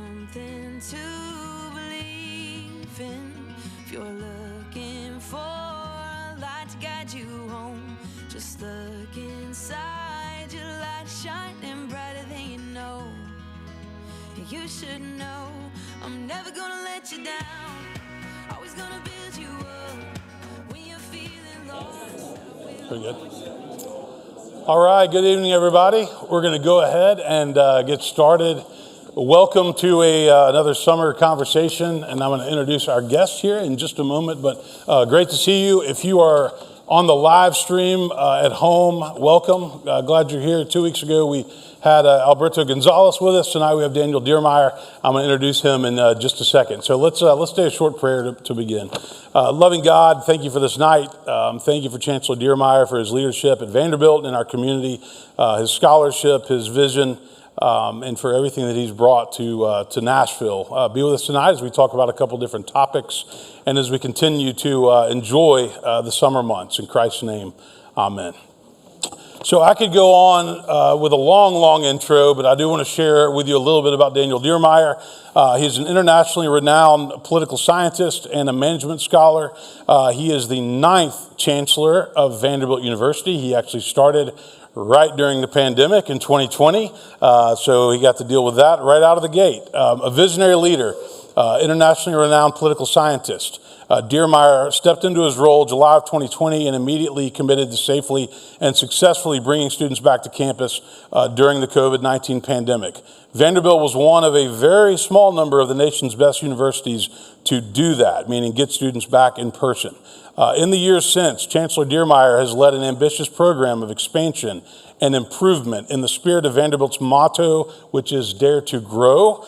something to believe in. If you're looking for a light to guide you home, just look inside. Your light shining brighter than you know. You should know I'm never gonna let you down. Always gonna build you up when you're feeling lost. Pretty good. All right, good evening, everybody. We're going to go ahead and get started. Welcome to another summer conversation, and I'm going to introduce our guest here in just a moment, but great to see you. If you are on the live stream at home, welcome. Glad you're here. 2 weeks ago, we had Alberto Gonzalez with us. Tonight, we have Daniel Diermeier. I'm going to introduce him in just a second. So let's say a short prayer to begin. Loving God, thank you for this night. Thank you for Chancellor Diermeier for his leadership at Vanderbilt and our community, his scholarship, his vision, and for everything that he's brought to Nashville. Be with us tonight as we talk about a couple different topics and as we continue to enjoy the summer months. In Christ's name, amen. So I could go on with a long intro, but I do want to share with you a little bit about Daniel Diermeier. He's an internationally renowned political scientist and a management scholar. He is the 9th chancellor of Vanderbilt University. He actually started right during the pandemic in 2020, so he got to deal with that right out of the gate. A visionary leader, internationally renowned political scientist. Diermeier stepped into his role July of 2020 and immediately committed to safely and successfully bringing students back to campus during the COVID-19 pandemic. Vanderbilt was one of a very small number of the nation's best universities to do that, meaning get students back in person. In the years since, Chancellor Diermeier has led an ambitious program of expansion and improvement in the spirit of Vanderbilt's motto, which is Dare to Grow.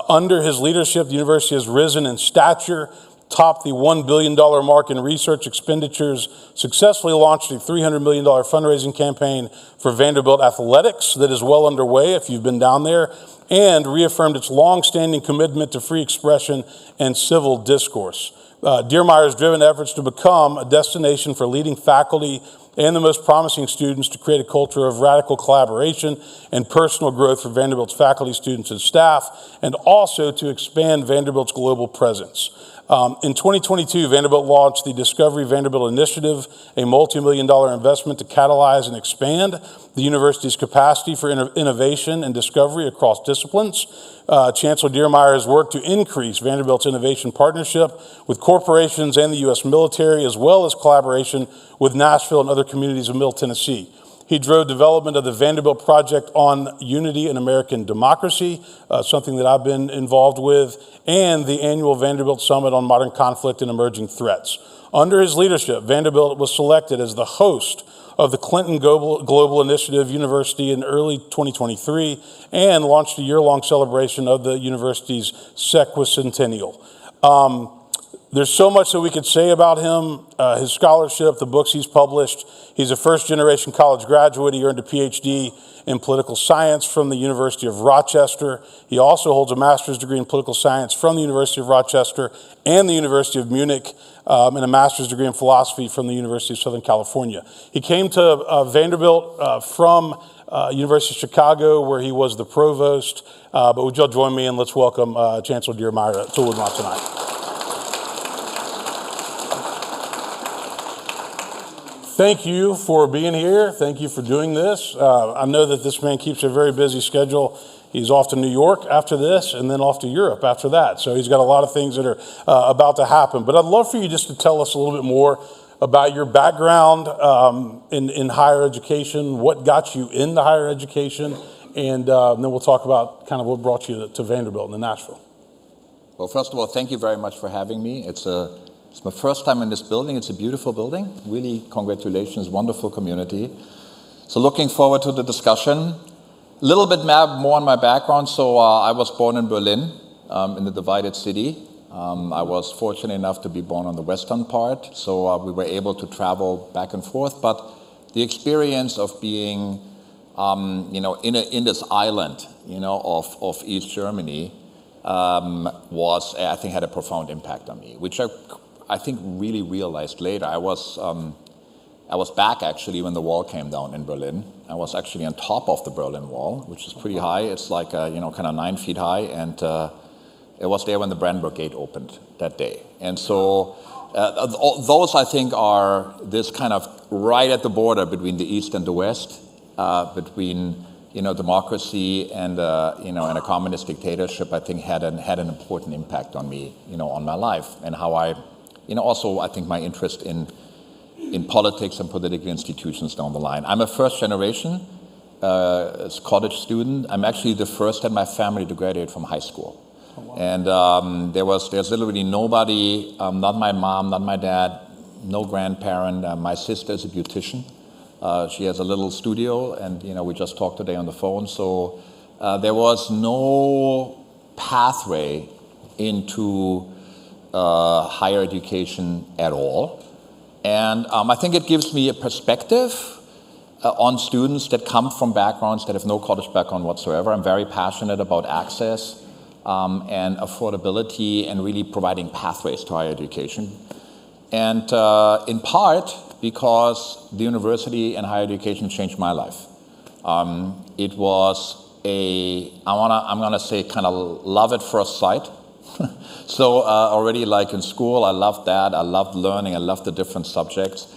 Under his leadership, the university has risen in stature, topped the $1 billion mark in research expenditures, successfully launched a $300 million fundraising campaign for Vanderbilt athletics that is well underway if you've been down there, and reaffirmed its long-standing commitment to free expression and civil discourse. Diermeier has driven efforts to become a destination for leading faculty and the most promising students to create a culture of radical collaboration and personal growth for Vanderbilt's faculty, students, and staff, and also to expand Vanderbilt's global presence. In 2022, Vanderbilt launched the Discovery Vanderbilt Initiative, a multi-million-dollar investment to catalyze and expand the university's capacity for innovation and discovery across disciplines. Chancellor Diermeier has worked to increase Vanderbilt's innovation partnership with corporations and the U.S. military, as well as collaboration with Nashville and other communities of Middle Tennessee. He drove development of the Vanderbilt Project on Unity and American Democracy, something that I've been involved with, and the annual Vanderbilt Summit on Modern Conflict and Emerging Threats. Under his leadership, Vanderbilt was selected as the host of the Clinton Global Initiative University in early 2023 and launched a year-long celebration of the university's sesquicentennial. There's so much that we could say about him, his scholarship, the books he's published. He's a first-generation college graduate. He earned a PhD in political science from the University of Rochester. He also holds a master's degree in political science from the University of Rochester and the University of Munich, and a master's degree in philosophy from the University of Southern California. He came to Vanderbilt from University of Chicago, where he was the provost. But would y'all join me and let's welcome Chancellor Diermeier to Woodmont tonight. Thank you for being here. Thank you for doing this. I know that this man keeps a very busy schedule. He's off to New York after this and then off to Europe after that. So he's got a lot of things that are about to happen. But I'd love for you just to tell us a little bit more about your background in higher education, what got you into higher education, and then we'll talk about kind of what brought you to Vanderbilt and to Nashville. Well, first of all, thank you very much for having me. It's my first time in this building. It's a beautiful building. Really, congratulations, wonderful community. So looking forward to the discussion. A little bit more on my background. So I was born in Berlin, in the divided city. I was fortunate enough to be born on the western part. So we were able to travel back and forth. But the experience of being, in this island, of East Germany had a profound impact on me, which I think really realized later. I was back actually when the wall came down in Berlin. I was actually on top of the Berlin Wall, which is pretty high. It's like kind of 9 feet high, and it was there when the Brandenburg Gate opened that day. And so those, I think, are this kind of right at the border between the East and the West, between democracy and and a communist dictatorship. I think had an important impact on me, on my life, and how I, also I think my interest in politics and political institutions down the line. I'm a first generation college student. I'm actually the first in my family to graduate from high school. Oh, wow. And there's literally nobody, not my mom, not my dad, no grandparent. My sister is a beautician. She has a little studio, and we just talked today on the phone. So there was no pathway into higher education at all. And I think it gives me a perspective on students that come from backgrounds that have no college background whatsoever. I'm very passionate about access and affordability and really providing pathways to higher education. And in part because the university and higher education changed my life. It was I'm gonna say kind of love at first sight. So already like in school, I loved that. I loved learning. I loved the different subjects.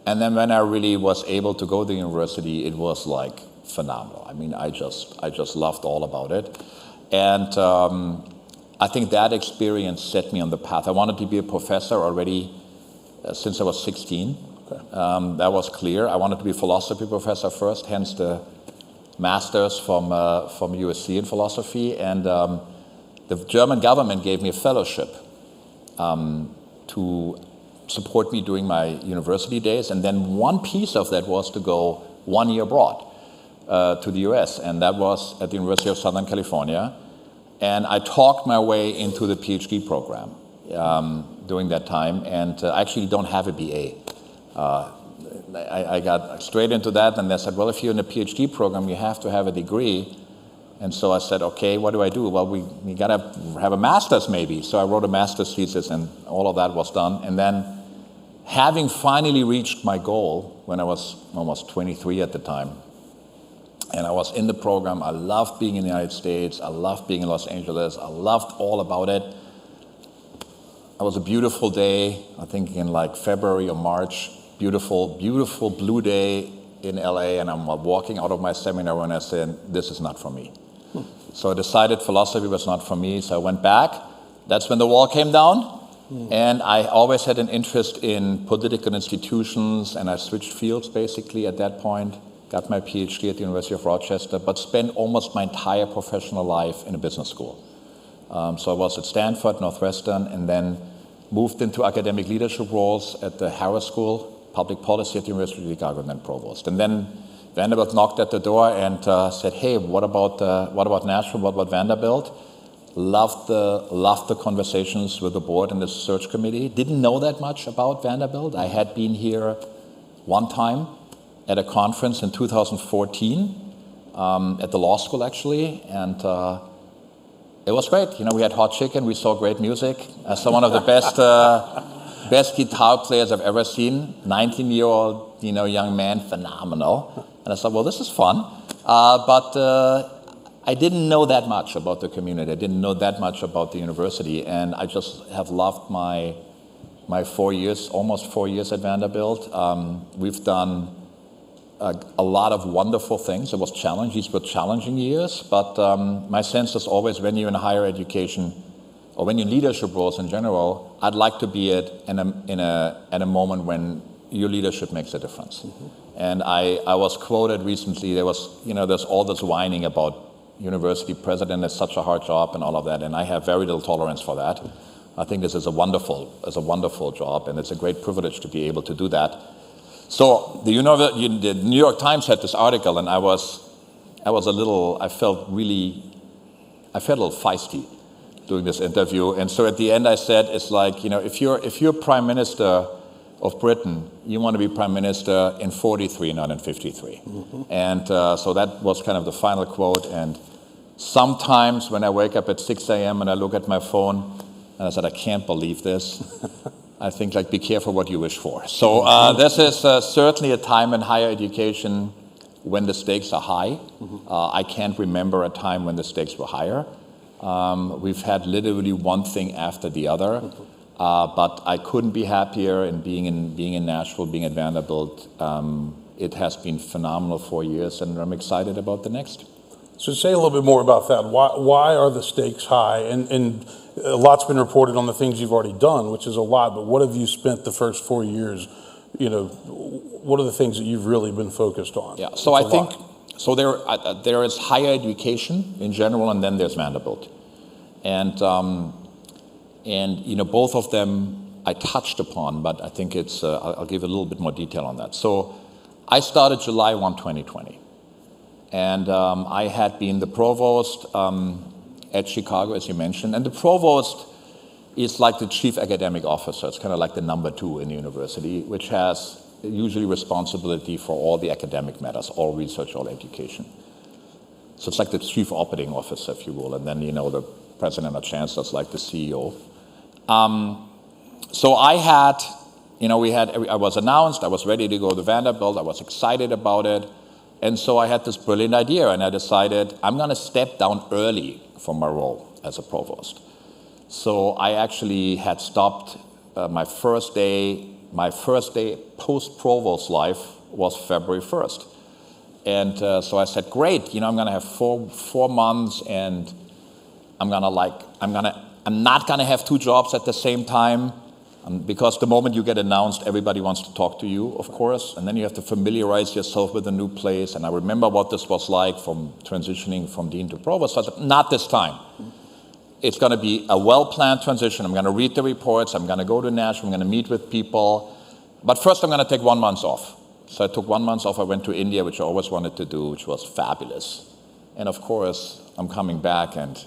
And then when I really was able to go to university, it was like phenomenal. I mean, I just loved all about it. And I think that experience set me on the path. I wanted to be a professor already since I was 16. Okay. That was clear. I wanted to be a philosophy professor first, hence the master's from USC in philosophy. And the German government gave me a fellowship to support me during my university days. And then one piece of that was to go 1 year abroad to the US. And that was at the University of Southern California. And I talked my way into the PhD program during that time. And I actually don't have a BA. I got straight into that. And they said, well, if you're in a PhD program, you have to have a degree. And so I said, okay, what do I do? Well, we got to have a master's maybe. So I wrote a master's thesis, and all of that was done. And then having finally reached my goal when I was almost 23 at the time, and I was in the program, I loved being in the United States, I loved being in Los Angeles, I loved all about it. It was a beautiful day, I think in like February or March, beautiful, beautiful blue day in LA, and I'm walking out of my seminar and I said, this is not for me. So I decided philosophy was not for me, so I went back. That's when the wall came down. And I always had an interest in political institutions, and I switched fields basically at that point. Got my PhD at the University of Rochester, but spent almost my entire professional life in a business school. So I was at Stanford, Northwestern, and then moved into academic leadership roles at the Harris School, public policy at the University of Chicago, and then provost. And then Vanderbilt knocked at the door and said, hey, what about Nashville, what about Vanderbilt? Loved the conversations with the board and the search committee. Didn't know that much about Vanderbilt. I had been here one time at a conference in 2014 at the law school actually, and it was great. We had hot chicken, we saw great music. I saw one of the best guitar players I've ever seen. 19-year-old young man, phenomenal. And I thought, well, this is fun, but I didn't know that much about the community. I didn't know that much about the university, and I just have loved my 4 years, almost 4 years at Vanderbilt. We've done a lot of wonderful things. It was challenging. These were challenging years, but my sense is always when you're in higher education or when you're in leadership roles in general, I'd like to be at a moment when your leadership makes a difference. Mm-hmm. And I was quoted recently. There's all this whining about university president is such a hard job and all of that, and I have very little tolerance for that. I think this is a wonderful job, and it's a great privilege to be able to do that. So the New York Times had this article, and I felt a little feisty doing this interview. And so at the end I said, it's like, if you're prime minister of Britain, you want to be prime minister in 43, not in 53. Mm-hmm. And so that was kind of the final quote. And sometimes when I wake up at 6 a.m. and I look at my phone, and I said, I can't believe this. I think, be careful what you wish for. So this is certainly a time in higher education when the stakes are high. Mm-hmm. I can't remember a time when the stakes were higher. We've had literally one thing after the other, but I couldn't be happier in being in Nashville, being at Vanderbilt. It has been phenomenal 4 years, and I'm excited about the next. So say a little bit more about that. Why are the stakes high? And a lot's been reported on the things you've already done, which is a lot, but what have you spent the first 4 years, what are the things that you've really been focused on? Yeah, so I think, there is higher education in general, and then there's Vanderbilt. And both of them I touched upon, but I think it's, I'll give a little bit more detail on that. So I started July 1, 2020. And I had been the provost at Chicago, as you mentioned. And the provost is like the chief academic officer. It's kind of like the number 2 in the university, which has usually responsibility for all the academic matters, all research, all education. So it's like the chief operating officer, if you will. And then, the president or chancellor is like the CEO. So I had, I was announced, I was ready to go to Vanderbilt, I was excited about it. And so I had this brilliant idea, and I decided I'm going to step down early from my role as a provost. So I actually had stopped my first day post-provost life was February 1st. And so I said, great, I'm going to have four months, and I'm not going to have 2 jobs at the same time. Because the moment you get announced, everybody wants to talk to you, of course, and then you have to familiarize yourself with a new place. And I remember what this was like from transitioning from dean to provost. So I said, not this time. It's going to be a well-planned transition. I'm going to read the reports. I'm going to go to Nashville. I'm going to meet with people. But first, I'm going to take 1 month off. So I took 1 month off. I went to India, which I always wanted to do, which was fabulous. And of course, I'm coming back, and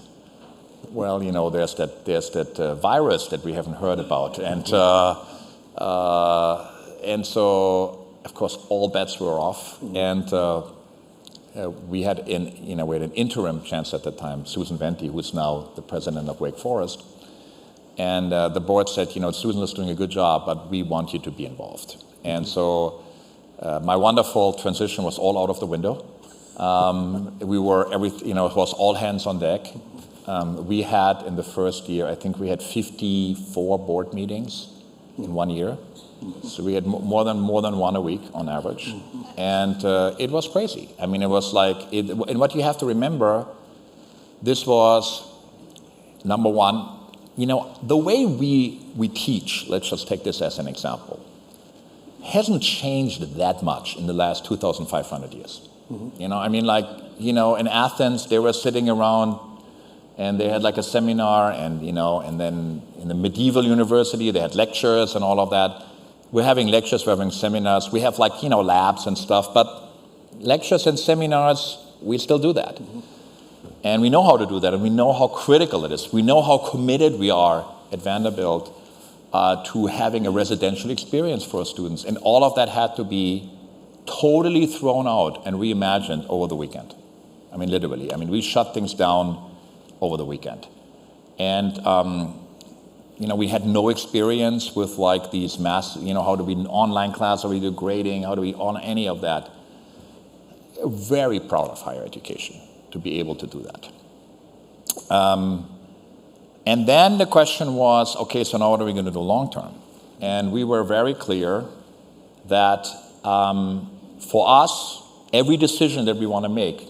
well, there's that virus that we haven't heard about, and so of course all bets were off, and we had an interim chancellor at the time, Susan Venti, who's now the president of Wake Forest, and the board said, Susan is doing a good job, but we want you to be involved, and so my wonderful transition was all out of the window. It was all hands on deck. We had in the first year, I think we had 54 board meetings in 1 year. So we had more than one a week on average. And it was crazy. I mean, it was like, and what you have to remember, this was, number one, the way we teach, let's just take this as an example, hasn't changed that much in the last 2,500 years. In Athens, they were sitting around and they had like a seminar, and and then in the medieval university they had lectures and all of that. We're having lectures, we're having seminars, we have labs and stuff, but lectures and seminars, we still do that. And we know how to do that, and we know how critical it is. We know how committed we are at Vanderbilt to having a residential experience for our students, and all of that had to be totally thrown out and reimagined over the weekend. I mean, literally. I mean, we shut things down over the weekend. And, we had no experience with these mass, how do we online class, how do we do grading, how do we on any of that. Very proud of higher education to be able to do that. And then the question was, okay, so now what are we going to do long term? And we were very clear that for us, every decision that we want to make,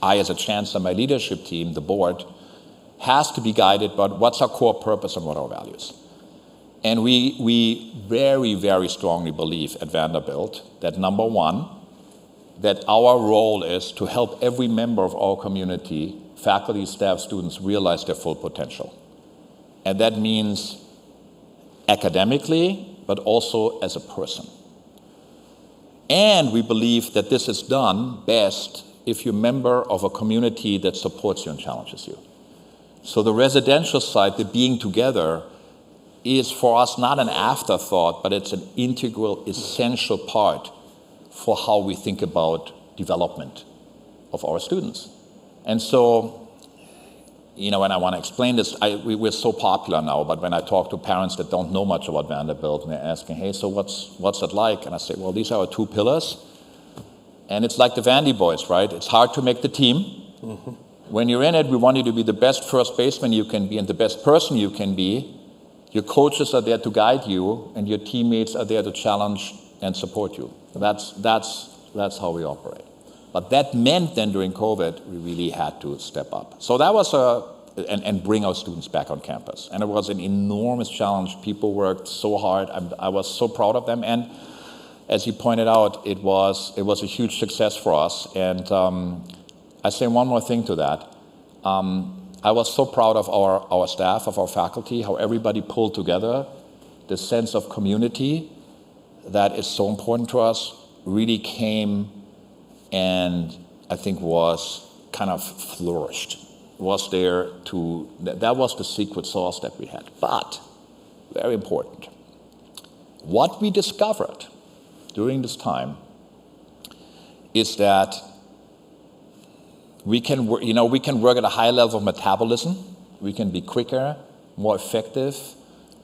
I as a chancellor, my leadership team, the board, has to be guided by what's our core purpose and what are our values. And we very, very strongly believe at Vanderbilt that number one, that our role is to help every member of our community, faculty, staff, students, realize their full potential. And that means academically, but also as a person. And we believe that this is done best if you're a member of a community that supports you and challenges you. So the residential side, the being together, is for us not an afterthought, but it's an integral, essential part for how we think about development of our students. And so, and I want to explain this, we're so popular now, but when I talk to parents that don't know much about Vanderbilt, and they're asking, hey, so what's it like? And I say, well, these are our 2 pillars. And it's like the Vandy boys, right? It's hard to make the team, When you're in it, we want you to be the best first baseman you can be and the best person you can be. Your coaches are there to guide you, and your teammates are there to challenge and support you. That's how we operate. But that meant then during COVID, we really had to step up. So that was and bring our students back on campus. And it was an enormous challenge. People worked so hard. I was so proud of them. And as you pointed out, it was a huge success for us. And I say one more thing to that. I was so proud of our staff, of our faculty, how everybody pulled together. The sense of community that is so important to us really came and I think was kind of flourished. Was there that was the secret sauce that we had. But, very important, what we discovered during this time is that we can work at a high level of metabolism. We can be quicker, more effective.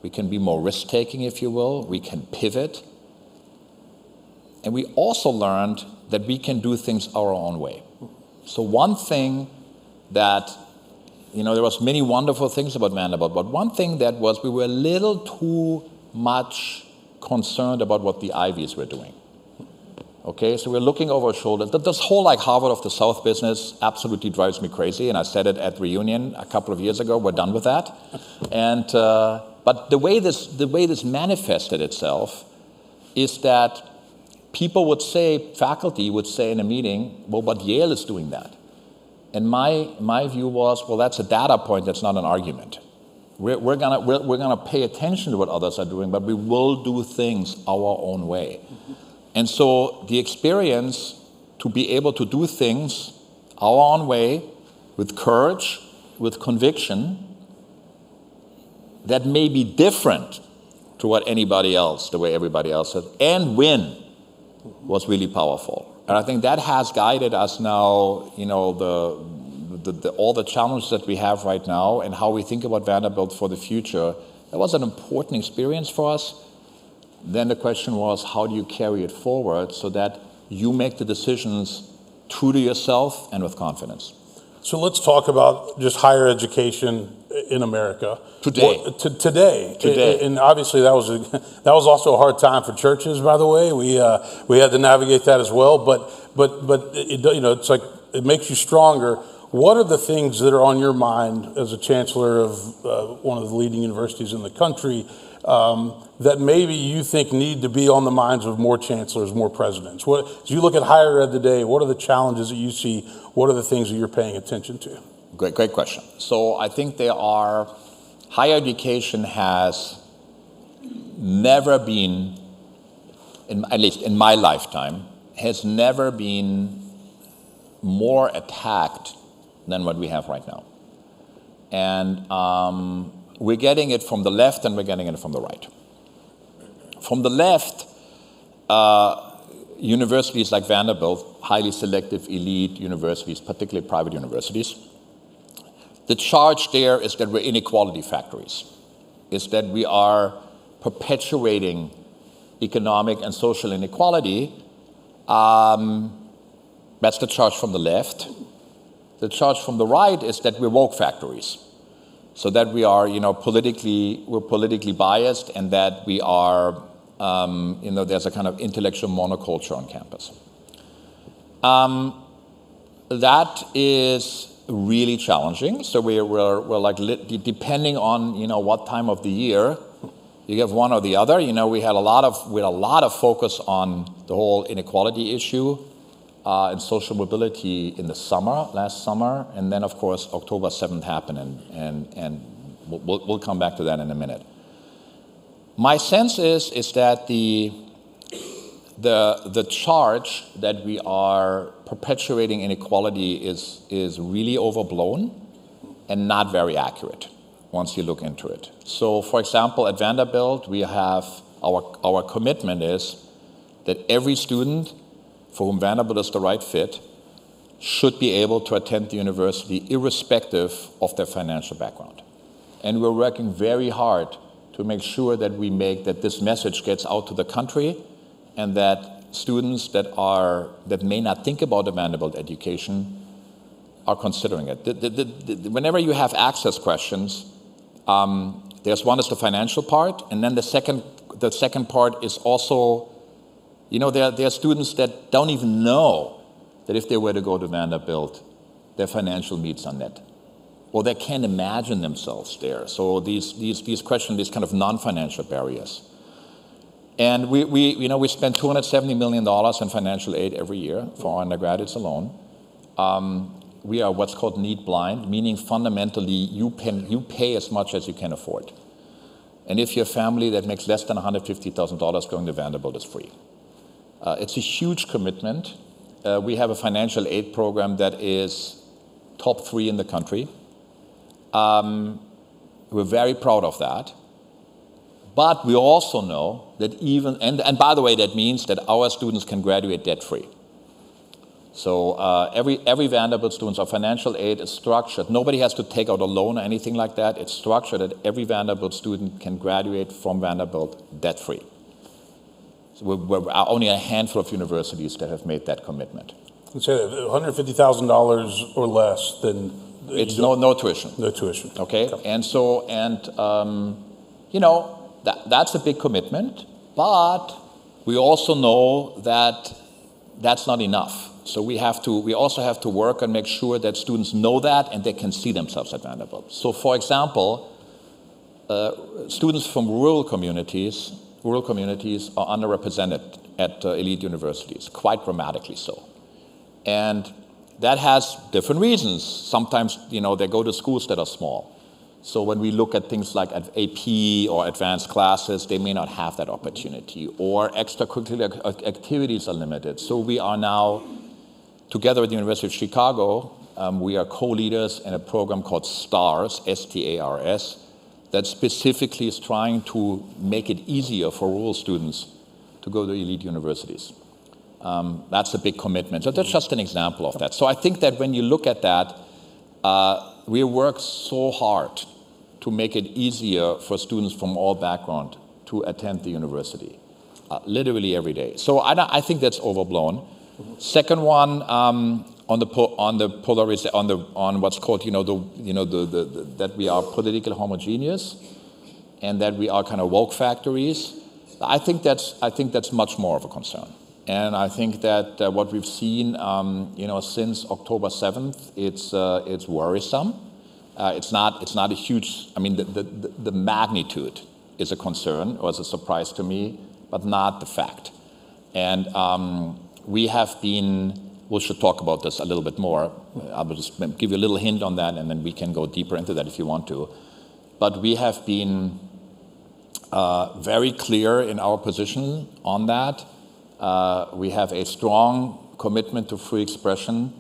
We can be more risk-taking, if you will. We can pivot. And we also learned that we can do things our own way. So one thing that, there was many wonderful things about Vanderbilt, but one thing that was we were a little too much concerned about what the Ivies were doing. Okay, so we're looking over our shoulders. This whole Harvard of the South business absolutely drives me crazy, and I said it at Reunion a couple of years ago. We're done with that. And but the way this manifested itself is that faculty would say in a meeting, well, but Yale is doing that. And my view was, well, that's a data point. That's not an argument. We're gonna pay attention to what others are doing, but we will do things our own way. And so the experience to be able to do things our own way, with courage, with conviction, that may be different to what anybody else, the way everybody else said, and win, was really powerful. And I think that has guided us now, all the challenges that we have right now and how we think about Vanderbilt for the future. That was an important experience for us. Then the question was, how do you carry it forward so that you make the decisions true to yourself and with confidence? So let's talk about just higher education in America today. Today, and obviously that was also a hard time for churches. By the way, we had to navigate that as well. But it's like it makes you stronger. What are the things that are on your mind as a chancellor of one of the leading universities in the country that maybe you think need to be on the minds of more chancellors, more presidents? As you look at higher ed today, what are the challenges that you see? What are the things that you're paying attention to? Great question. So I think higher education has never been, at least in my lifetime, has never been more attacked than what we have right now. And we're getting it from the left and we're getting it from the right. From the left, universities like Vanderbilt, highly selective elite universities, particularly private universities, the charge there is that we're inequality factories, is that we are perpetuating economic and social inequality. That's the charge from the left. The charge from the right is that we're woke factories, so that we are, we're politically biased, and that we are, there's a kind of intellectual monoculture on campus. That is really challenging. So we're like, depending on what time of the year, you have one or the other. We had a lot of focus on the whole inequality issue and social mobility in the last summer, and then of course October 7th happened, and we'll come back to that in a minute. My sense is that the charge that we are perpetuating inequality is really overblown and not very accurate once you look into it. So, for example, at Vanderbilt, we have our commitment is that every student for whom Vanderbilt is the right fit should be able to attend the university irrespective of their financial background. And we're working very hard to make sure that this message gets out to the country, and that students that may not think about a Vanderbilt education are considering it. Whenever you have access questions, there's one is the financial part, and then the second part is also, there are students that don't even know that if they were to go to Vanderbilt, their financial needs are met, or they can't imagine themselves there. So these questions, these kind of non-financial barriers. And we spend $270 million in financial aid every year for our undergraduates alone. We are what's called need blind, meaning fundamentally you pay as much as you can afford. And if you're a family that makes less than $150,000, going to Vanderbilt is free. It's a huge commitment. We have a financial aid program that is top 3 in the country. We're very proud of that. But we also know that and by the way, that means that our students can graduate debt-free. So every Vanderbilt student, our financial aid is structured. Nobody has to take out a loan or anything like that. It's structured that every Vanderbilt student can graduate from Vanderbilt debt-free. So we're only a handful of universities that have made that commitment. Let's say $150,000 or less, then it's no tuition. No tuition. Okay, and that's a big commitment, but we also know that that's not enough. So we also have to work and make sure that students know that and they can see themselves at Vanderbilt. So for example, students from rural communities are underrepresented at elite universities, quite dramatically so. And that has different reasons. Sometimes, they go to schools that are small. So when we look at things like AP or advanced classes, they may not have that opportunity, or extracurricular activities are limited. So we are now, together with the University of Chicago, we are co-leaders in a program called STARS, S-T-A-R-S, that specifically is trying to make it easier for rural students to go to elite universities. That's a big commitment. So that's just an example of that. So I think that when you look at that, we work so hard to make it easier for students from all backgrounds to attend the university, literally every day. So I think that's overblown. Second one, on what's called that we are politically homogeneous, and that we are kind of woke factories. I think that's much more of a concern. And I think that what we've seen, since October 7th, it's worrisome. It's not a huge. I mean, the magnitude is a concern or is a surprise to me, but not the fact. And we have been. We should talk about this a little bit more. I will just give you a little hint on that, and then we can go deeper into that if you want to. But we have been very clear in our position on that. We have a strong commitment to free expression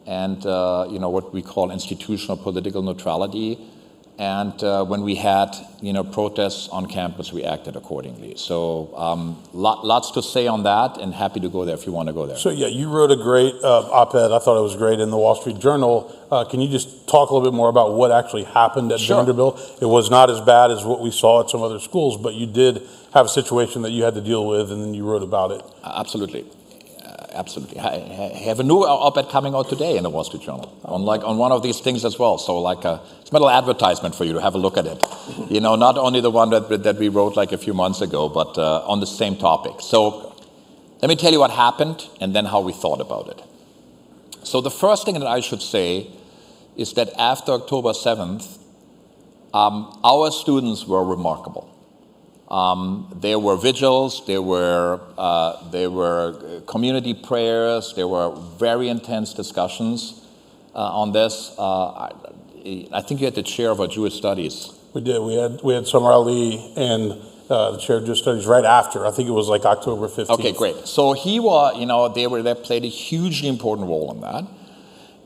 and what we call institutional political neutrality. And when we had protests on campus, we acted accordingly. So lots to say on that, and happy to go there if you want to go there. So yeah, you wrote a great op-ed. I thought it was great in the Wall Street Journal. Can you just talk a little bit more about what actually happened at Vanderbilt? It was not as bad as what we saw at some other schools, but you did have a situation that you had to deal with, and then you wrote about it. Absolutely. Absolutely. I have a new op-ed coming out today in the Wall Street Journal on one of these things as well. So it's a little advertisement for you to have a look at it. Not only the one that we wrote a few months ago, but on the same topic. So let me tell you what happened and then how we thought about it. So the first thing that I should say is that after October 7th, our students were remarkable. There were vigils, there were community prayers, there were very intense discussions on this. I think you had the chair of our Jewish studies. We did. We had Summer Ali and the chair of Jewish studies right after. I think it was October 15th. Okay, great. So he was, they played a hugely important role in that.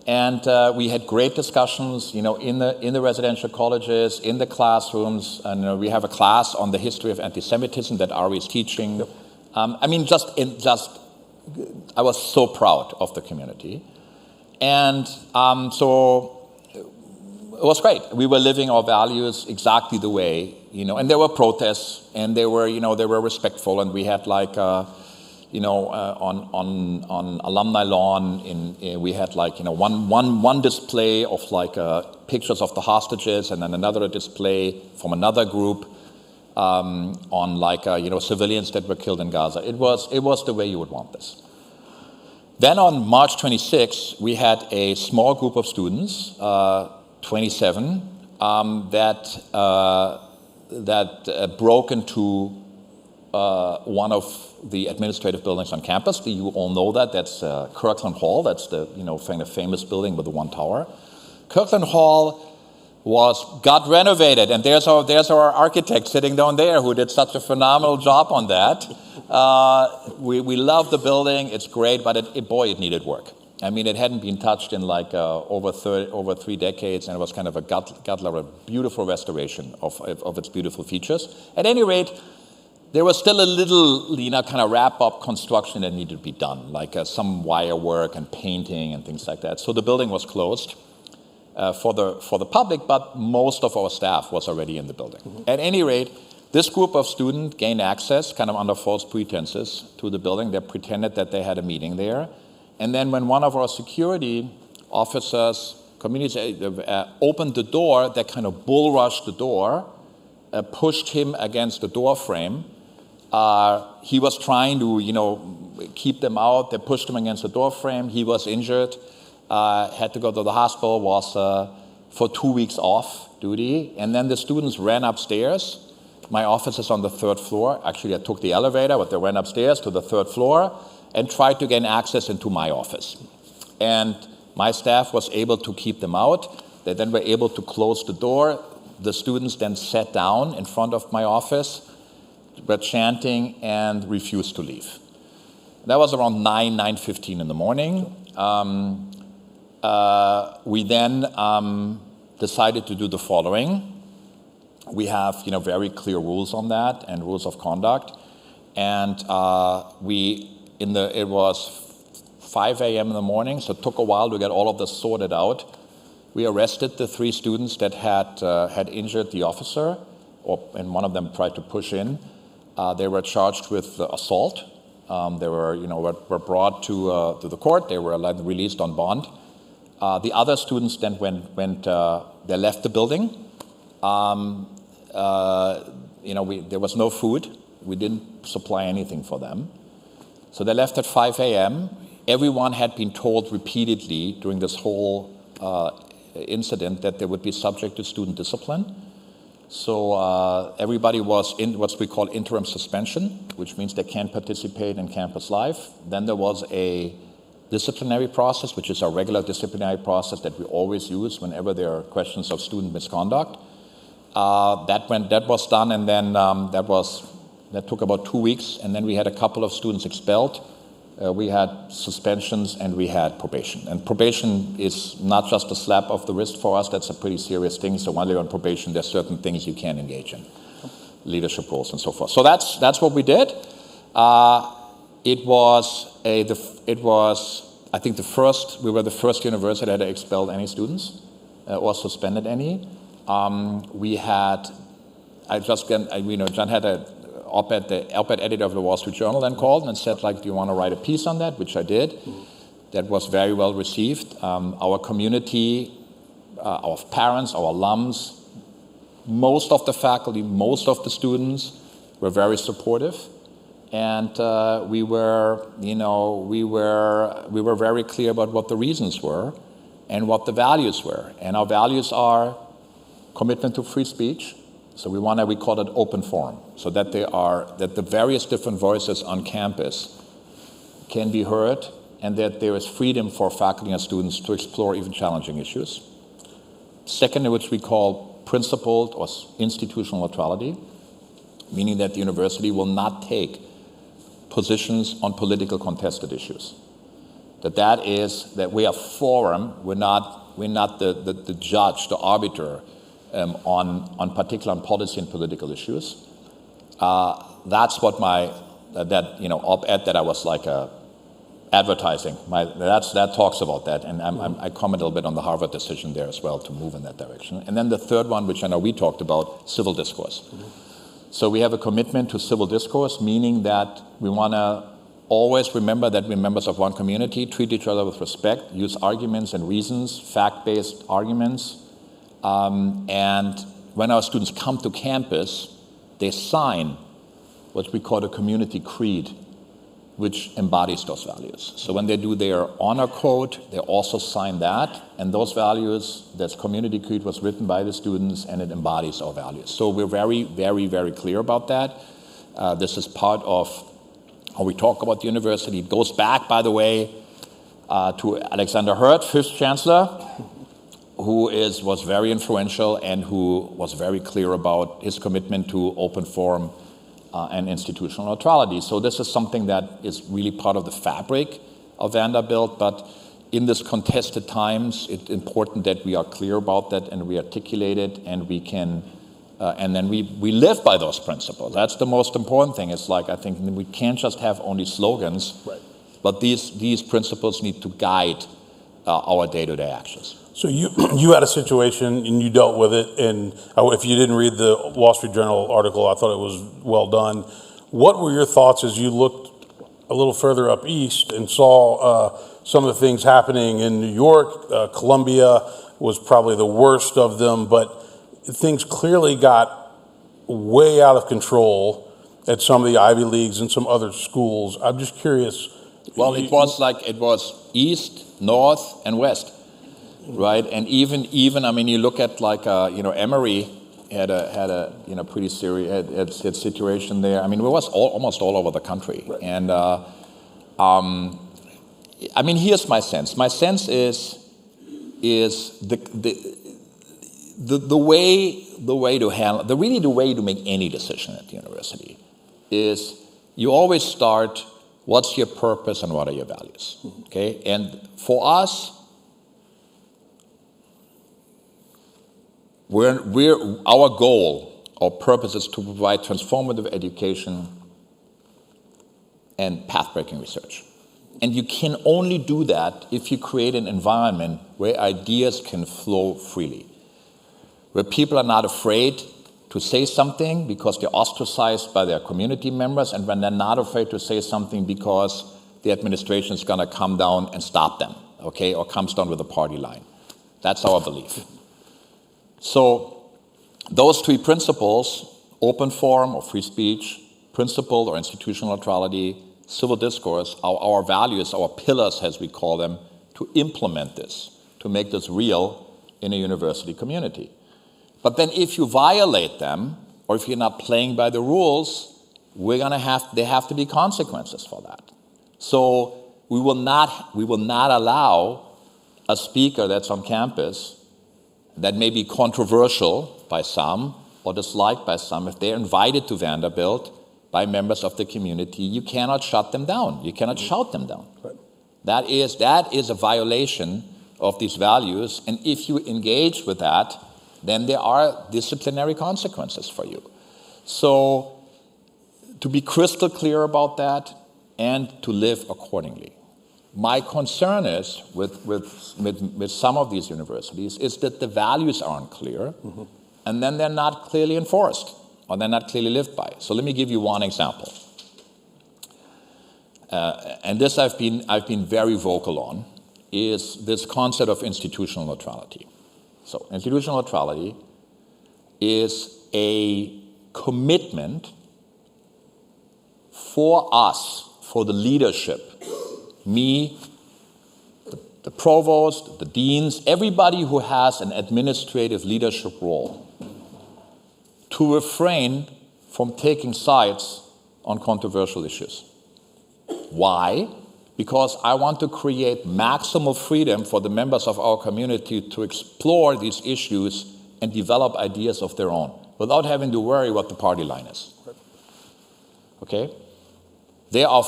And we had great discussions, in the residential colleges, in the classrooms, and we have a class on the history of anti-Semitism that Ari is teaching. Yep. I was so proud of the community, and so it was great. We were living our values exactly the way, and there were protests, and they were respectful, and we had on Alumni Lawn, we had like, one display of like pictures of the hostages, and then another display from another group on like, civilians that were killed in Gaza. It was the way you would want this. Then on March 26, we had a small group of students, 27, that broke into one of the administrative buildings on campus. You all know that. That's Kirkland Hall. That's the famous building with the one tower. Kirkland Hall got renovated, and there's our architect sitting down there who did such a phenomenal job on that. We love the building. It's great, but it needed work. I mean, it hadn't been touched in like over 3 decades, and it was kind of a gut level, beautiful restoration of its beautiful features. At any rate, there was still a little, kind of wrap-up construction that needed to be done, like some wire work and painting and things like that. So the building was closed for the public, but most of our staff was already in the building. Mm-hmm. At any rate, this group of students gained access, kind of under false pretenses, to the building. They pretended that they had a meeting there. And then when one of our security officers, opened the door, they kind of bull rushed the door, pushed him against the door frame. He was trying to, keep them out. They pushed him against the door frame. He was injured, had to go to the hospital, was for 2 weeks off duty. And then the students ran upstairs. My office is on the 3rd floor. Actually, I took the elevator, but they ran upstairs to the 3rd floor and tried to gain access into my office. And my staff was able to keep them out. They then were able to close the door. The students then sat down in front of my office, were chanting, and refused to leave. That was around 9:15 in the morning. We then decided to do the following. We have, very clear rules on that and rules of conduct. And it was 5 a.m. in the morning, so it took a while to get all of this sorted out. We arrested the 3 students that had injured the officer, and one of them tried to push in. They were charged with assault. They were brought to the court. They were released on bond. The other students then they left the building. There was no food. We didn't supply anything for them. So they left at 5 a.m. Everyone had been told repeatedly during this whole incident that they would be subject to student discipline. So everybody was in what we call interim suspension, which means they can't participate in campus life. Then there was a disciplinary process, which is a regular disciplinary process that we always use whenever there are questions of student misconduct. That was done, and then that took about 2 weeks, and then we had a couple of students expelled. We had suspensions, and we had probation. And probation is not just a slap of the wrist for us. That's a pretty serious thing. So while you're on probation, there's certain things you can't engage in, leadership roles and so forth. So that's what we did. It was, I think, we were the first university that had expelled any students or suspended any. John had a the op-ed editor of the Wall Street Journal then called and said, do you want to write a piece on that? Which I did. That was very well received. Our community, our parents, our alums, most of the faculty, most of the students were very supportive. And we were very clear about what the reasons were and what the values were. And our values are commitment to free speech. So we call it open forum, so that the various different voices on campus can be heard, and that there is freedom for faculty and students to explore even challenging issues. Second, which we call principled or institutional neutrality, meaning that the university will not take positions on political contested issues. That we are forum, we're not the judge, the arbiter on particular policy and political issues. That's what op-ed that I was advertising. That talks about that, and I comment a little bit on the Harvard decision there as well to move in that direction. And then the third one, which I know we talked about, civil discourse. Mm-hmm. So we have a commitment to civil discourse, meaning that we want to always remember that we're members of one community, treat each other with respect, use arguments and reasons, fact-based arguments. And when our students come to campus, they sign what we call a community creed, which embodies those values. So when they do their honor code, they also sign that, and those values, that community creed was written by the students, and it embodies our values. So we're very, very, very clear about that. This is part of how we talk about the university. It goes back, by the way, to Alexander Hurt, fifth chancellor, who was very influential and who was very clear about his commitment to open forum and institutional neutrality. So this is something that is really part of the fabric of Vanderbilt, but in this contested times, it's important that we are clear about that and we articulate it, and we can, and then we live by those principles. That's the most important thing. It's like, I think we can't just have only slogans, right, but these principles need to guide our day-to-day actions. So you had a situation and you dealt with it, and if you didn't read the Wall Street Journal article, I thought it was well done. What were your thoughts as you looked a little further up east and saw some of the things happening in New York? Columbia was probably the worst of them, but things clearly got way out of control at some of the Ivy Leagues and some other schools. I'm just curious. Well, it was east, north, and west. Right, and even I mean, you look at like Emory had a pretty serious had situation there. I mean, it was almost all over the country, right. And I mean, here's my sense. My sense is the way to handle the way to make any decision at the university is you always start. What's your purpose and what are your values? Okay, and for us. Our goal, our purpose is to provide transformative education and path-breaking research. And you can only do that if you create an environment where ideas can flow freely, where people are not afraid to say something because they're ostracized by their community members, and when they're not afraid to say something because the administration is going to come down and stop them, okay, or comes down with a party line. That's our belief. So those three principles, open forum or free speech, principled or institutional neutrality, civil discourse, our values, our pillars as we call them, to implement this, to make this real in a university community. But then if you violate them, or if you're not playing by the rules, there have to be consequences for that. So we will not allow a speaker that's on campus that may be controversial by some or disliked by some. If they're invited to Vanderbilt by members of the community, you cannot shut them down. You cannot shout them down. Right. That is a violation of these values, and if you engage with that, then there are disciplinary consequences for you. So to be crystal clear about that and to live accordingly. My concern is with some of these universities is that the values are unclear, and then they're not clearly enforced, or they're not clearly lived by. So let me give you one example. And this I've been very vocal on, is this concept of institutional neutrality. So institutional neutrality is a commitment for us, for the leadership, me, the provost, the deans, everybody who has an administrative leadership role, to refrain from taking sides on controversial issues. Why? Because I want to create maximal freedom for the members of our community to explore these issues and develop ideas of their own without having to worry what the party line is. Okay? There are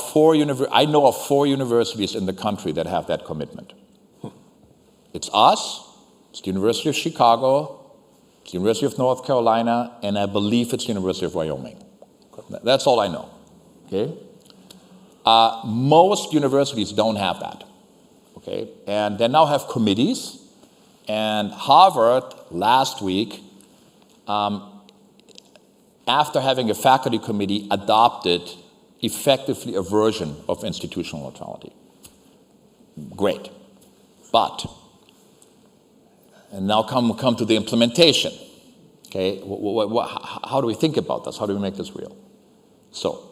I know of 4 universities in the country that have that commitment. It's us, it's the University of Chicago, it's the University of North Carolina, and I believe it's the University of Wyoming. That's all I know. Okay? Most universities don't have that. Okay? And they now have committees, and Harvard last week, after having a faculty committee, adopted effectively a version of institutional neutrality. Great. But, and now come to the implementation. Okay, how do we think about this? How do we make this real? So,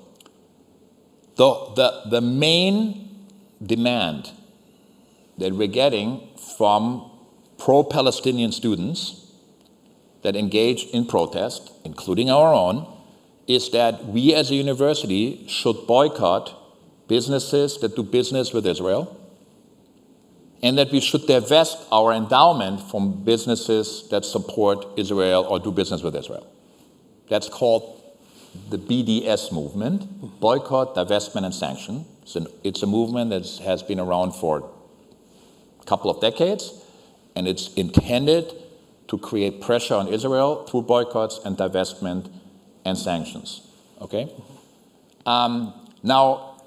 the main demand that we're getting from pro-Palestinian students that engage in protest, including our own, is that we as a university should boycott businesses that do business with Israel, and that we should divest our endowment from businesses that support Israel or do business with Israel. That's called the BDS movement, boycott, divestment, and sanction. It's a movement that has been around for a couple of decades, and it's intended to create pressure on Israel through boycotts and divestment and sanctions. Okay? Now,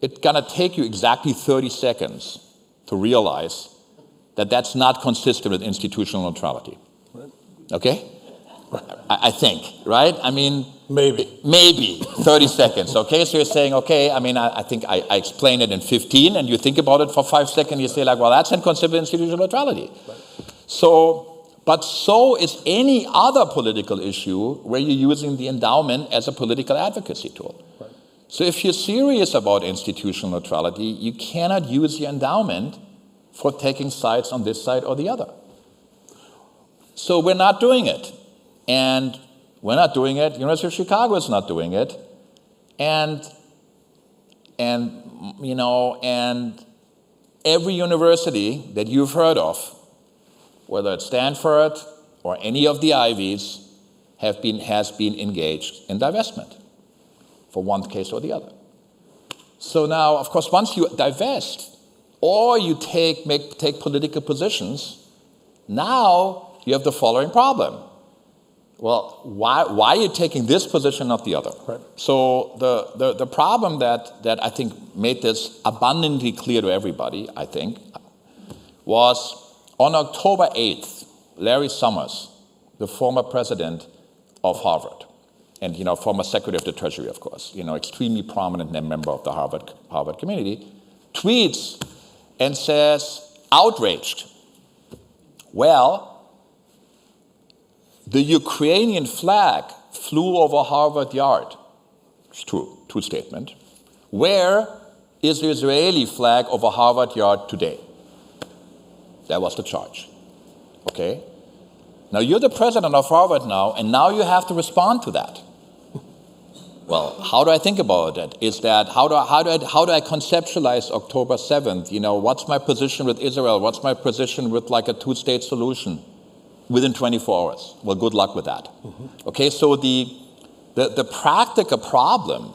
it's gonna take you exactly 30 seconds to realize that that's not consistent with institutional neutrality. Okay? I think, right? I mean, maybe 30 seconds. Okay, so you're saying, okay, I mean, I think I explained it in 15, and you think about it for 5 seconds, you say like, well, that's inconsistent with institutional neutrality. But so is any other political issue where you're using the endowment as a political advocacy tool. Right. So if you're serious about institutional neutrality, you cannot use the endowment for taking sides on this side or the other. So we're not doing it. And we're not doing it. University of Chicago is not doing it. And every university that you've heard of, whether it's Stanford or any of the Ivies, has been engaged in divestment for one case or the other. So now, of course, once you divest or you take political positions, now you have the following problem. Well, why are you taking this position, not the other? Right. So the problem that I think made this abundantly clear to everybody, I think, was on October 8th, Larry Summers, the former president of Harvard, and former Secretary of the Treasury, of course, extremely prominent member of the Harvard community, tweets and says, outraged, well, the Ukrainian flag flew over Harvard Yard. It's true statement. Where is the Israeli flag over Harvard Yard today? That was the charge. Okay? Now you're the president of Harvard now, and now you have to respond to that. Well, how do I think about it? Is that how do I conceptualize October 7th? What's my position with Israel? What's my position with like a two-state solution within 24 hours? Well, good luck with that. Mm-hmm. Okay, so the practical problem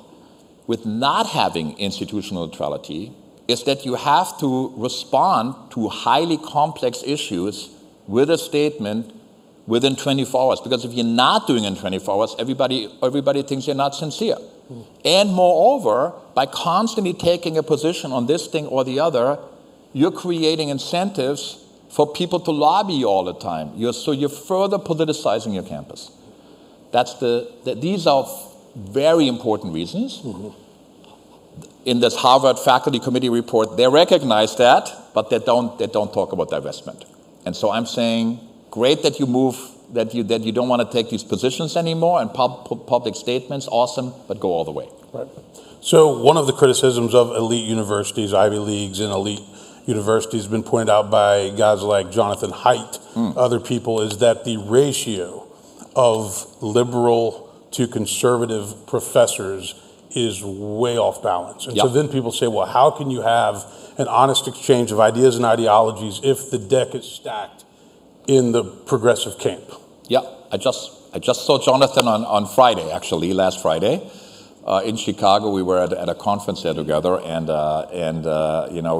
with not having institutional neutrality is that you have to respond to highly complex issues with a statement within 24 hours. Because if you're not doing it in 24 hours, everybody thinks you're not sincere. Mm. And moreover, by constantly taking a position on this thing or the other, you're creating incentives for people to lobby you all the time. So you're further politicizing your campus. These are very important reasons. Mm-hmm. In this Harvard faculty committee report, they recognize that, but they don't talk about divestment. And so I'm saying, great that you move, that you don't want to take these positions anymore and public statements, awesome, but go all the way. Right. So one of the criticisms of elite universities, Ivy Leagues and elite universities, been pointed out by guys like Jonathan Haidt, other people, is that the ratio of liberal to conservative professors is way off balance. And so then people say, well, how can you have an honest exchange of ideas and ideologies if the deck is stacked in the progressive camp? Yeah, I just saw Jonathan on Friday, actually, last Friday. In Chicago, we were at a conference there together, and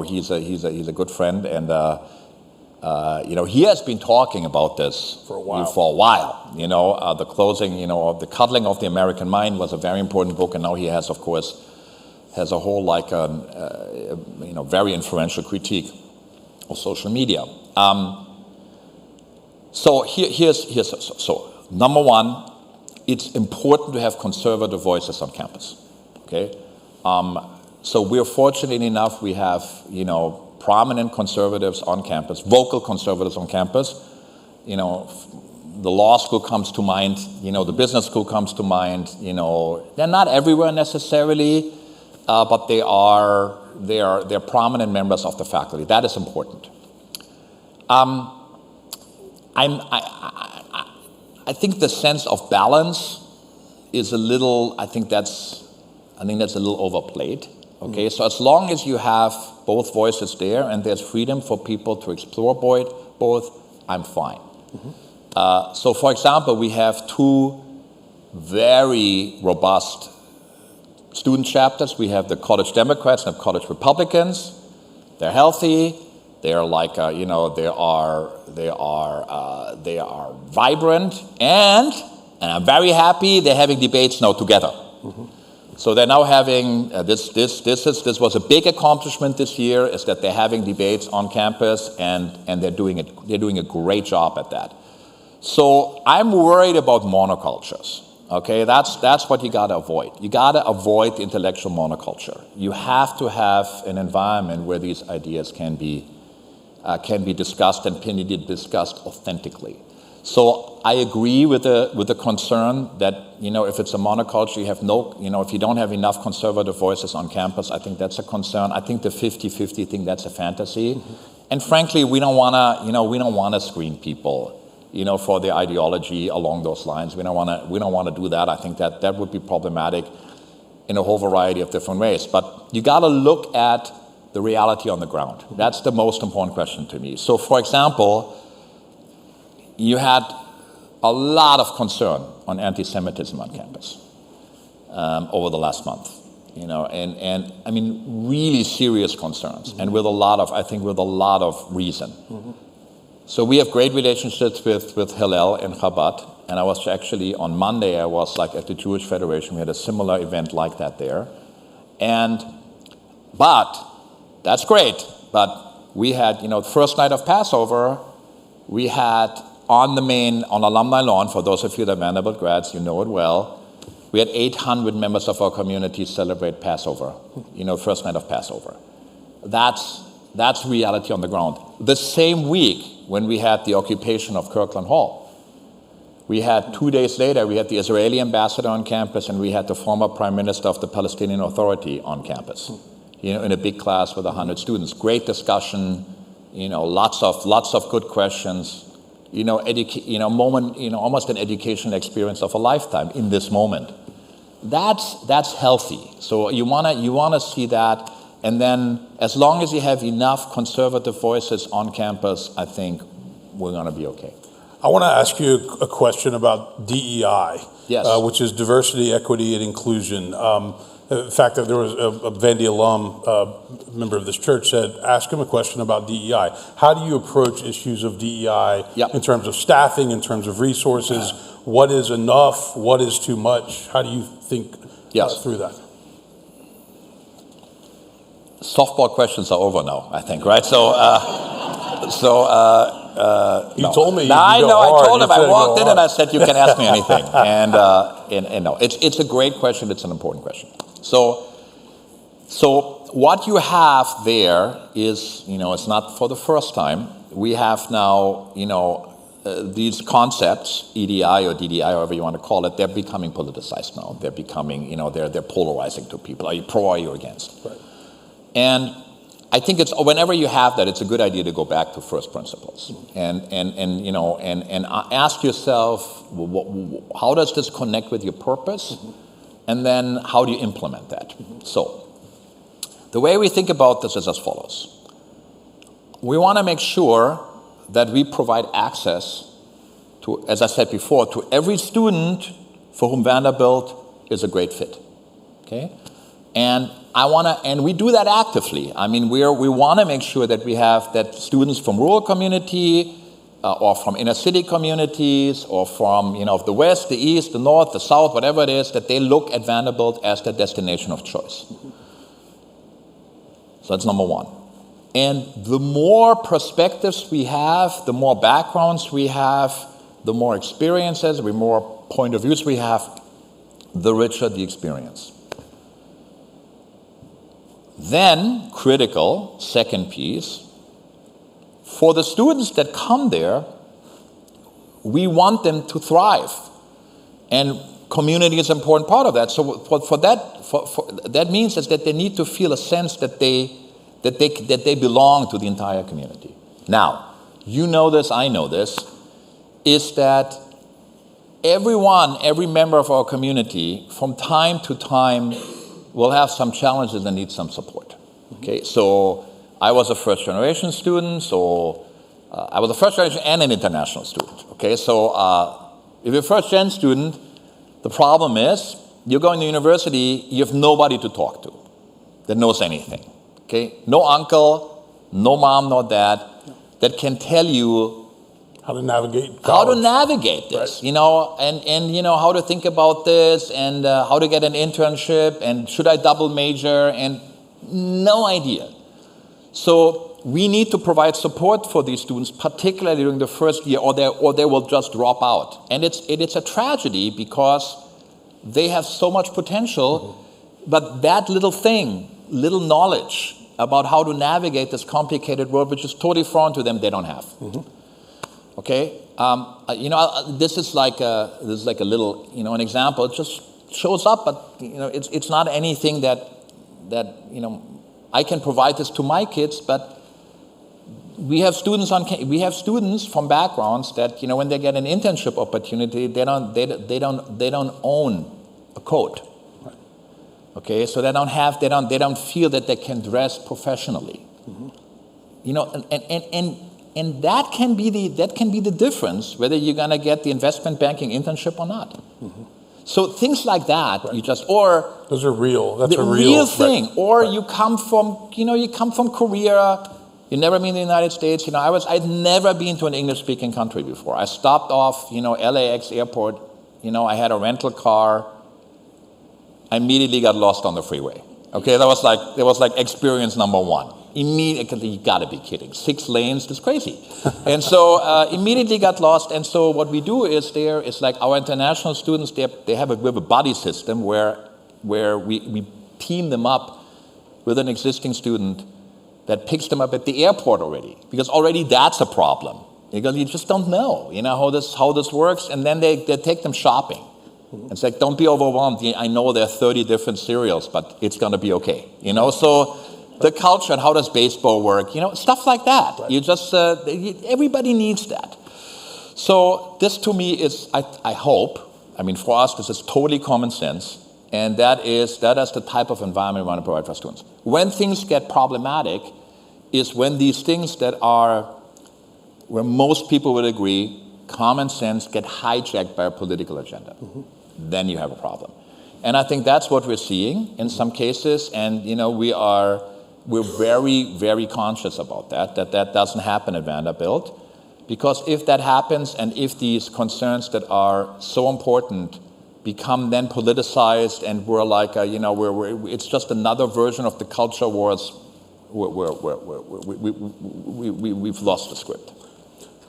he's a good friend, and he has been talking about this for a while. The closing, of the Cuddling of the American Mind was a very important book, and now he has, of course, a whole very influential critique of social media. So number one, it's important to have conservative voices on campus. Okay, So we're fortunate enough, we have, prominent conservatives on campus, vocal conservatives on campus. The law school comes to mind, the business school comes to mind, they're not everywhere necessarily, but they're prominent members of the faculty. That is important. I think the sense of balance is a little, I think that's a little overplayed. Okay, so as long as you have both voices there and there's freedom for people to explore both, I'm fine. So for example, we have two very robust student chapters. We have the College Democrats and the College Republicans. They're healthy. They're like, they are vibrant, and I'm very happy they're having debates now together. So they're now having this was a big accomplishment this year, is that they're having debates on campus, and they're doing a great job at that. So I'm worried about monocultures. Okay, that's what you got to avoid. You got to avoid the intellectual monoculture. You have to have an environment where these ideas can be discussed and can be discussed authentically. So I agree with the concern that, if it's a monoculture, you have if you don't have enough conservative voices on campus, I think that's a concern. I think the 50-50 thing, that's a fantasy. And frankly, we don't want to screen people, for their ideology along those lines. We don't want to do that. I think that would be problematic in a whole variety of different ways. But you got to look at the reality on the ground. That's the most important question to me. So, for example, you had a lot of concern on anti-Semitism on campus over the last month, and I mean really serious concerns, and with a lot of reason. So we have great relationships with Hillel and Chabad, and I was actually on Monday. I was at the Jewish Federation. We had a similar event like that there, but that's great. But we had first night of Passover, we had on Alumni Lawn, for those of you that are Vanderbilt grads, you know it well, we had 800 members of our community celebrate Passover, first night of Passover. That's reality on the ground. The same week when we had the occupation of Kirkland Hall, we had 2 days later, we had the Israeli ambassador on campus, and we had the former prime minister of the Palestinian Authority on campus, in a big class with 100 students. Great discussion, lots of good questions. Almost an educational experience of a lifetime in this moment. That's healthy. So you wanna see that, and then as long as you have enough conservative voices on campus, I think we're gonna be okay. I want to ask you a question about DEI, yes. Which is diversity, equity, and inclusion. The fact that there was a Vandy alum, member of this church, said, ask him a question about DEI. How do you approach issues of DEI in terms of staffing, in terms of resources? What is enough? What is too much? How do you think through that? Softball questions are over now, I think, right? You told me. I told him. I walked in and I said, "You can ask me anything." And no, it's a great question. It's an important question. So what you have there is, it's not for the first time. We have now, these concepts, EDI or DDI, however you want to call it, they're becoming politicized now. They're becoming, they're polarizing to people. Are you pro or are you against? Right. And I think it's whenever you have that, it's a good idea to go back to first principles and ask yourself, how does this connect with your purpose, and then how do you implement that? So, the way we think about this is as follows: we want to make sure that we provide access to, as I said before, to every student for whom Vanderbilt is a great fit. Okay, and we do that actively. I mean, we want to make sure that we have that students from rural community or from inner city communities or from the west, the east, the north, the south, whatever it is, that they look at Vanderbilt as their destination of choice. So that's number one. And the more perspectives we have, the more backgrounds we have, the more experiences, the more point of views we have, the richer the experience. Then, critical, second piece, for the students that come there, we want them to thrive. And community is an important part of that. So for that means is that they need to feel a sense that they belong to the entire community. Now, you know this, I know this, is that every member of our community, from time to time, will have some challenges and need some support. Okay, so I was a first-generation student, so I was a first-generation and an international student. Okay, so if you're a first-gen student, the problem is you're going to university, you have nobody to talk to that knows anything. Okay, no uncle, no mom, no dad that can tell you how to navigate college. How to navigate this, right. you know, and you know how to think about this, and how to get an internship, and should I double major, and no idea. So we need to provide support for these students, particularly during the first year, or they will just drop out. And it's a tragedy because they have so much potential, but that little knowledge about how to navigate this complicated world, which is totally foreign to them, they don't have. Okay, you know, this is like a little, you know, an example. It just shows up, but you know, it's not anything that you know, I can provide this to my kids. But we have students from backgrounds that, you know, when they get an internship opportunity, they don't own a coat. Okay, so they don't feel that they can dress professionally. You know, and that can be the difference whether you're going to get the investment banking internship or not. So things like that, right. Those are real. That's a real thing. Right. Or right. you come from Korea. You never been in the United States. You know, I'd never been to an English-speaking country before. I stopped off, you know, LAX airport. You know, I had a rental car. I immediately got lost on the freeway. Okay, that was like experience number one. Immediately, you gotta be kidding. 6 lanes, that's crazy. And so immediately got lost. And so what we do is like our international students, we have a buddy system where we team them up with an existing student that picks them up at the airport already. Because already that's a problem. Because you just don't know, you know, how this works. And then they take them shopping. It's like, don't be overwhelmed. I know there are 30 different cereals, but it's gonna be okay. You know, so the culture and how does baseball work, you know, stuff like that. Right. You just, everybody needs that. So this to me is, I hope, I mean, for us, this is totally common sense. And that is the type of environment we want to provide for students. When things get problematic is when these things that are, where most people would agree, common sense get hijacked by a political agenda. Then you have a problem. And I think that's what we're seeing in some cases. And, you know, we're very, very conscious about that doesn't happen at Vanderbilt. Because if that happens, and if these concerns that are so important become then politicized, and we're like, you know, it's just another version of the culture wars, we've lost the script.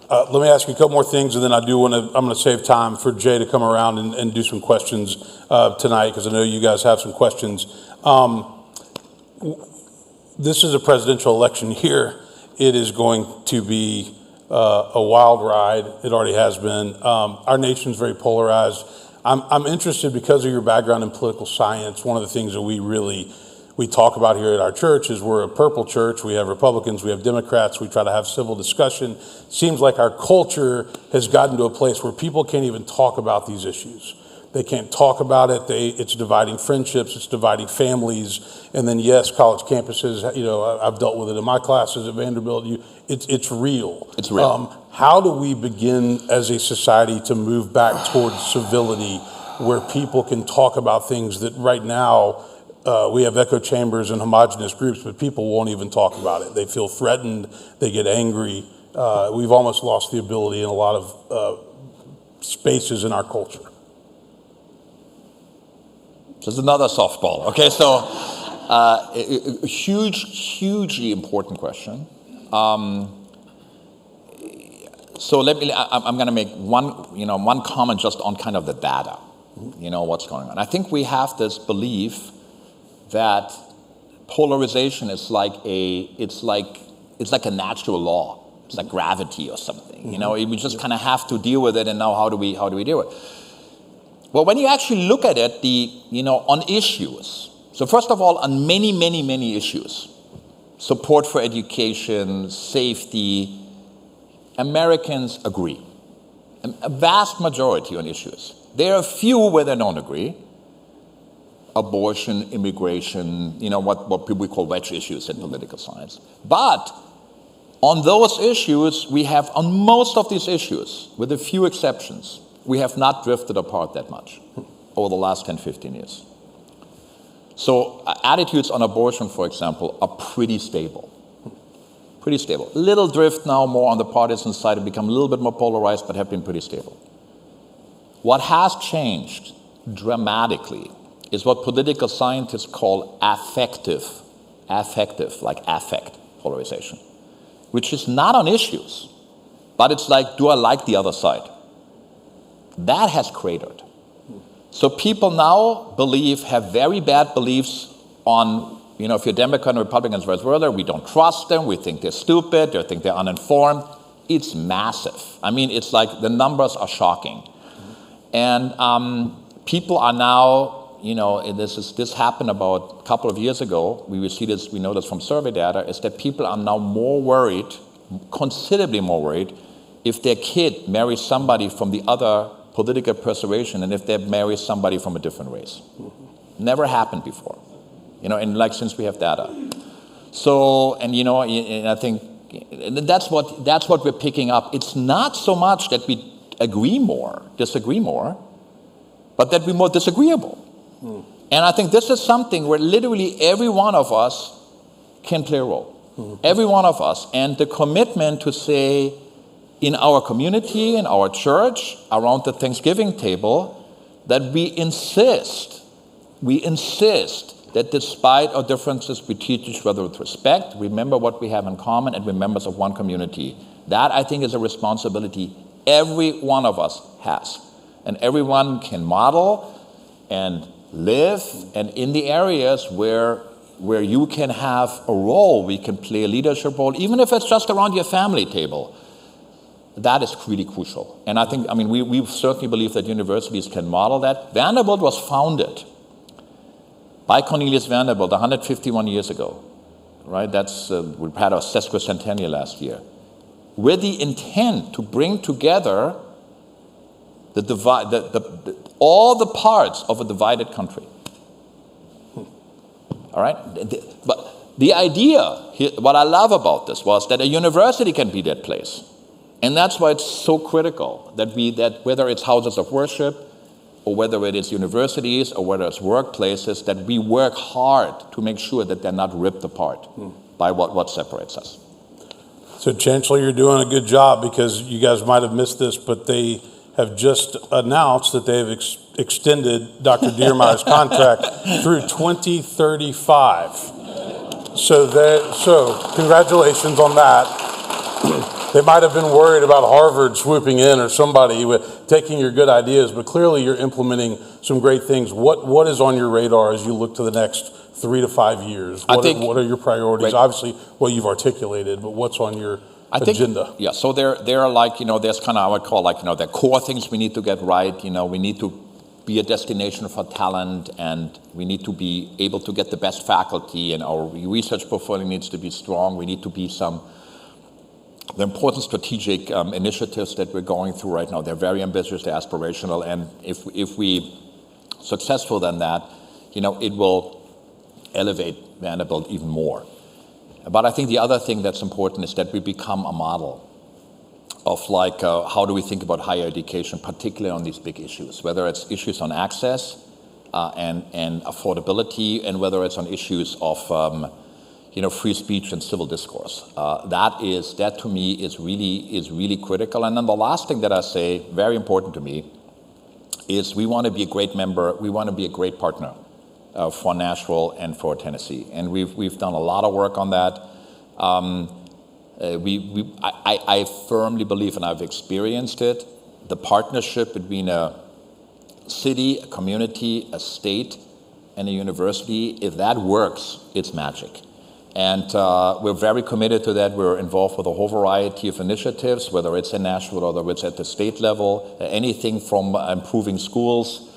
Let me ask you a couple more things, and then I'm going to save time for Jay to come around and do some questions tonight, because I know you guys have some questions. This is a presidential election year. It is going to be a wild ride. It already has been. Our nation's very polarized. I'm interested, because of your background in political science. One of the things that we talk about here at our church is we're a purple church. We have Republicans, we have Democrats. We try to have civil discussion. Seems like our culture has gotten to a place where people can't even talk about these issues. They can't talk about it. It's dividing friendships. It's dividing families. And then, yes, college campuses, you know, I've dealt with it in my classes at Vanderbilt. It's real. It's real. How do we begin as a society to move back towards civility, where people can talk about things that right now we have echo chambers and homogenous groups, but people won't even talk about it. They feel threatened. They get angry. We've almost lost the ability in a lot of spaces in our culture. So it's another softball. Okay, so a hugely important question. So I'm going to make one comment just on kind of the data, you know, what's going on. I think we have this belief that polarization is like it's like a natural law. It's like gravity or something. You know, we just kind of have to deal with it. And now how do we deal with it? Well, when you actually look at it, on issues. So first of all, on many issues, support for education, safety, Americans agree. A vast majority on issues. There are a few where they don't agree. Abortion, immigration, what people call wedge issues in political science. But on those issues, we have, on most of these issues, with a few exceptions, we have not drifted apart that much over the last 10, 15 years. So attitudes on abortion, for example, are pretty stable. Pretty stable. Little drift now more on the partisan side, have become a little bit more polarized, but have been pretty stable. What has changed dramatically is what political scientists call affective, like affect polarization, which is not on issues, but it's like, do I like the other side? That has cratered. So people now have very bad beliefs on, if you're Democrat and Republicans, we don't trust them, we think they're stupid, they think they're uninformed. It's massive. I mean, it's like the numbers are shocking. And people are now, this happened about a couple of years ago. We know this from survey data, is that people are now more worried, considerably more worried, if their kid marries somebody from the other political persuasion than if they marry somebody from a different race. Never happened before, since we have data. So, and I think that's what we're picking up. It's not so much that we disagree more, but that we're more disagreeable. And I think this is something where literally every one of us can play a role. Every one of us. And the commitment to say, in our community, in our church, around the Thanksgiving table, that we insist that despite our differences, we teach each other with respect, remember what we have in common, and we're members of one community. That, I think, is a responsibility every one of us has. And everyone can model and live, and in the areas where you can have a role, we can play a leadership role, even if it's just around your family table. That is really crucial. And we certainly believe that universities can model that. Vanderbilt was founded by Cornelius Vanderbilt 151 years ago, right? We had our sesquicentennial last year, with the intent to bring together all the parts of a divided country. All right? But the idea, what I love about this was that a university can be that place. And that's why it's so critical that whether it's houses of worship, or whether it is universities, or whether it's workplaces, that we work hard to make sure that they're not ripped apart by what separates us. So Chancellor, you're doing a good job, because you guys might have missed this, but they have just announced that they've extended Dr. Diermeier's contract through 2035. So congratulations on that. They might have been worried about Harvard swooping in or somebody taking your good ideas, but clearly you're implementing some great things. What is on your radar as you look to the next 3 to 5 years? What are your priorities? Right. Obviously, what you've articulated, but what's on your agenda? Yeah, so there are like, there's kind of, I would call the core things we need to get right. We need to be a destination for talent, and we need to be able to get the best faculty, and our research portfolio needs to be strong. We need to be the important strategic initiatives that we're going through right now. They're very ambitious, they're aspirational, and if we successful in that, it will elevate Vanderbilt even more. But I think the other thing that's important is that we become a model of how do we think about higher education, particularly on these big issues, whether it's issues on access and affordability, and whether it's on issues of free speech and civil discourse. That to me is really critical. And then the last thing that I say, very important to me, is we want to be a great member, we want to be a great partner for Nashville and for Tennessee. And we've done a lot of work on that. I firmly believe, and I've experienced it, the partnership between a city, a community, a state, and a university, if that works, it's magic. And we're very committed to that. We're involved with a whole variety of initiatives, whether it's in Nashville or whether it's at the state level, anything from improving schools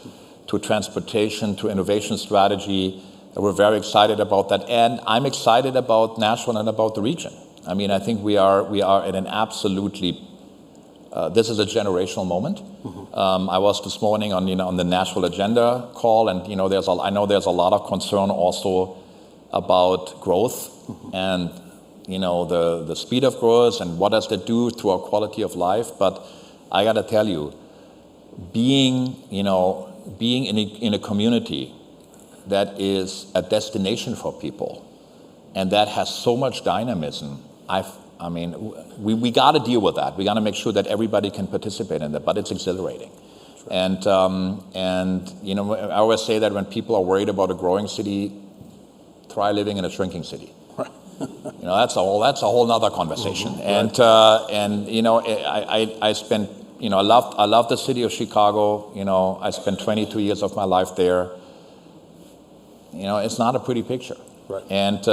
to transportation to innovation strategy. We're very excited about that. And I'm excited about Nashville and about the region. I mean, I think we are at an absolutely, this is a generational moment. I was this morning on the Nashville Agenda call, and I know there's a lot of concern also about growth and the speed of growth and what does that do to our quality of life. But I got to tell you, being in a community that is a destination for people and that has so much dynamism, we got to deal with that. We got to make sure that everybody can participate in that, but it's exhilarating. And I always say that when people are worried about a growing city, try living in a shrinking city. Right. That's a whole nother conversation. Mm-hmm. I spent, I love the city of Chicago. I spent 22 years of my life there. It's not a pretty picture. Right. And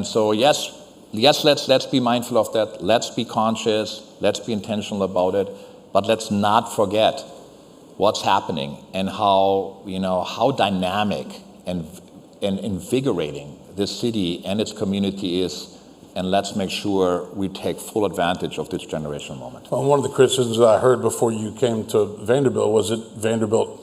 so yes, let's be mindful of that. Let's be conscious. Let's be intentional about it. But let's not forget what's happening and how dynamic and invigorating this city and its community is, and let's make sure we take full advantage of this generational moment. Well, one of the criticisms that I heard before you came to Vanderbilt was that Vanderbilt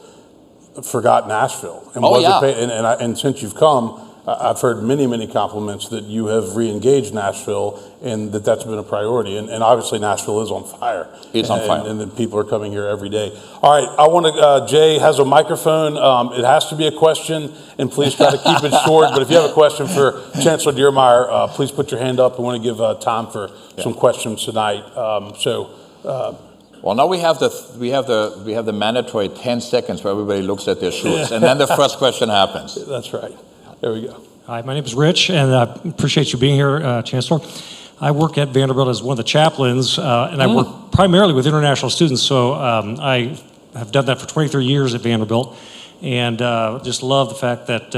forgot Nashville. And and since you've come, I've heard many, many compliments that you have re-engaged Nashville and that's been a priority. And obviously Nashville is on fire. It's on fire. And then people are coming here every day. All right, I want to, Jay has a microphone. It has to be a question, and please try to keep it short. But if you have a question for Chancellor Diermeier, please put your hand up. We want to give time for some questions tonight. Well, now we have the mandatory 10 seconds where everybody looks at their shoes, and then the first question happens. That's right. There we go. Hi, my name is Rich, and I appreciate you being here, Chancellor. I work at Vanderbilt as one of the chaplains, and I work primarily with international students. So I have done that for 23 years at Vanderbilt, and just love the fact that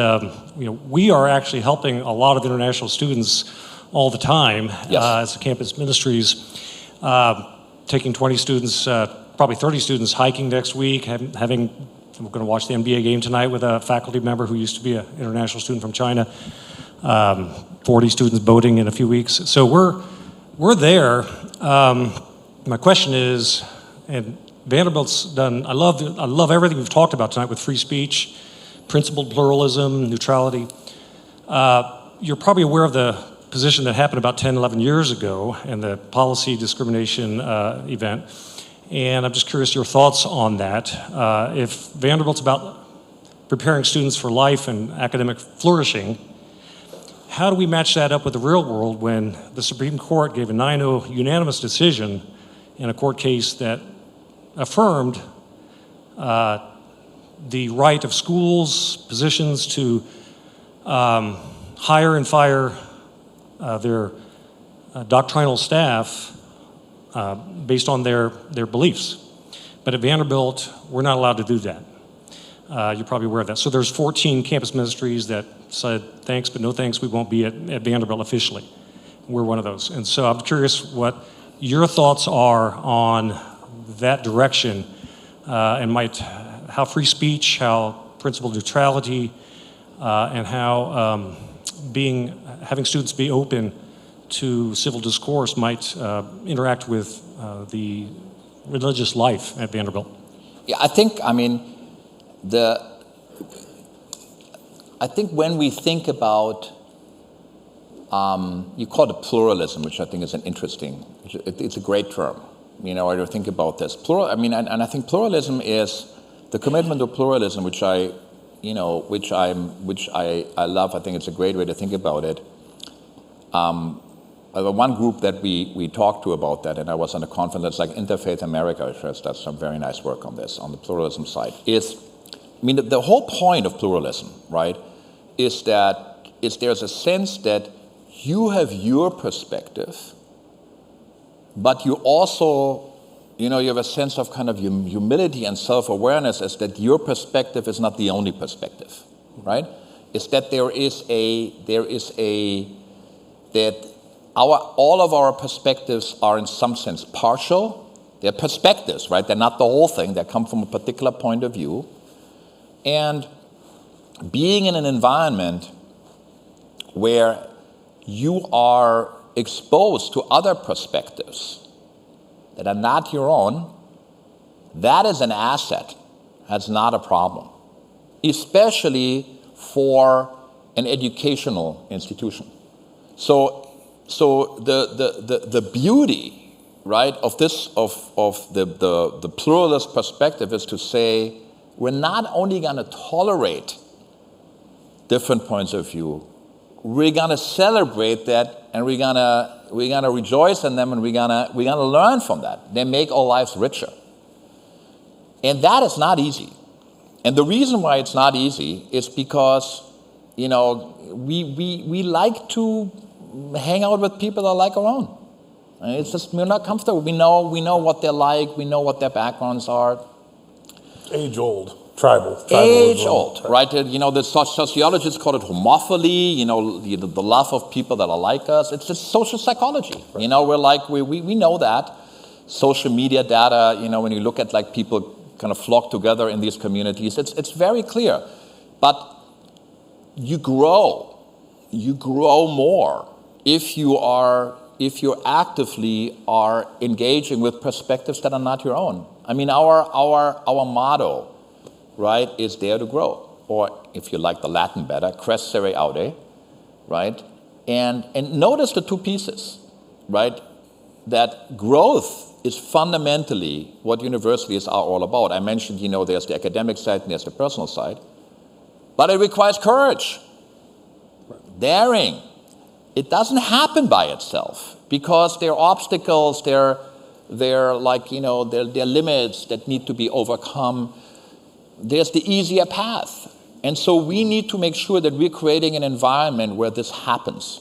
we are actually helping a lot of international students all the time as campus ministries, taking 20 students, probably 30 students hiking next week, we're going to watch the NBA game tonight with a faculty member who used to be an international student from China. 40 students boating in a few weeks. So we're there. My question is, and Vanderbilt's done, I love everything we've talked about tonight with free speech, principled pluralism, neutrality. You're probably aware of the position that happened about 10, 11 years ago and the policy discrimination event. And I'm just curious your thoughts on that. If Vanderbilt's about preparing students for life and academic flourishing, how do we match that up with the real world when the Supreme Court gave a 9-0 unanimous decision in a court case that affirmed the right of schools, positions to hire and fire their doctrinal staff based on their beliefs. But at Vanderbilt, we're not allowed to do that. You're probably aware of that. So there's 14 campus ministries that said, thanks, but no thanks, we won't be at Vanderbilt officially. We're one of those. And so I'm curious what your thoughts are on that direction and how free speech, how principled neutrality, and how having students be open to civil discourse might interact with the religious life at Vanderbilt. Yeah, I think when we think about, you call it pluralism, which I think is it's a great term, or to think about this. And I think pluralism is the commitment to pluralism, which I love. I think it's a great way to think about it. One group that we talked to about that, and I was on a conference that's like Interfaith America, which has done some very nice work on this, on the pluralism side, the whole point of pluralism, right, is there's a sense that you have your perspective, but you also, you have a sense of kind of humility and self-awareness as that your perspective is not the only perspective. right? Is that all of our perspectives are in some sense partial. They're perspectives, right? They're not the whole thing. They come from a particular point of view. And being in an environment where you are exposed to other perspectives that are not your own, that is an asset. That's not a problem, especially for an educational institution. So the beauty, right, of the pluralist perspective is to say we're not only going to tolerate different points of view, we're going to celebrate that, and we're going to rejoice in them, and we're going to learn from that. They make our lives richer. And that is not easy. And the reason why it's not easy is because, we like to hang out with people that are like our own. And it's just, we're not comfortable. We know what they're like. We know what their backgrounds are. Age-old. Tribal. Age-old, right? The sociologists call it homophily, the love of people that are like us. It's just social psychology. Right. We know that. Social media data, when you look at like people kind of flock together in these communities, it's very clear. But you grow more if you actively are engaging with perspectives that are not your own. I mean, our motto, right, is dare to grow, or if you like the Latin better, crescere aude, right? And notice the two pieces, right? That growth is fundamentally what universities are all about. I mentioned, there's the academic side and there's the personal side, but it requires courage, daring. It doesn't happen by itself because there are obstacles, there are limits that need to be overcome. There's the easier path. And so we need to make sure that we're creating an environment where this happens.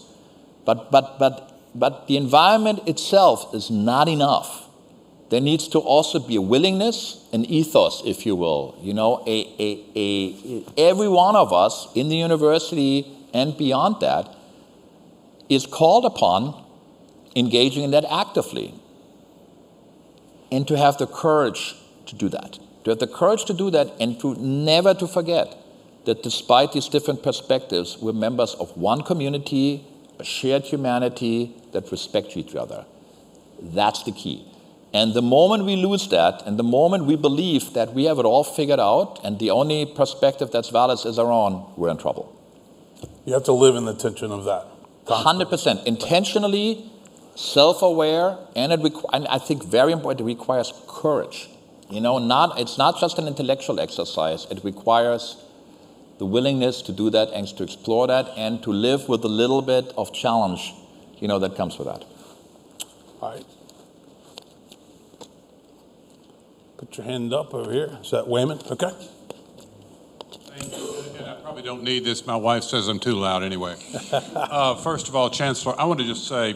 But the environment itself is not enough. There needs to also be a willingness, an ethos, if you will. Every one of us in the university and beyond that is called upon engaging in that actively. And to have the courage to do that. To have the courage to do that and to never to forget that despite these different perspectives, we're members of one community, a shared humanity that respects each other. That's the key. And the moment we lose that, and the moment we believe that we have it all figured out, and the only perspective that's valid is our own, we're in trouble. You have to live in the tension of that. 100%. Intentionally, self-aware, and I think very important, it requires courage. It's not just an intellectual exercise. It requires the willingness to do that and to explore that and to live with a little bit of challenge, that comes with that. All right. Put your hand up over here. Is that Wayman? Okay. Thank you. And I probably don't need this. My wife says I'm too loud anyway. First of all, Chancellor, I want to just say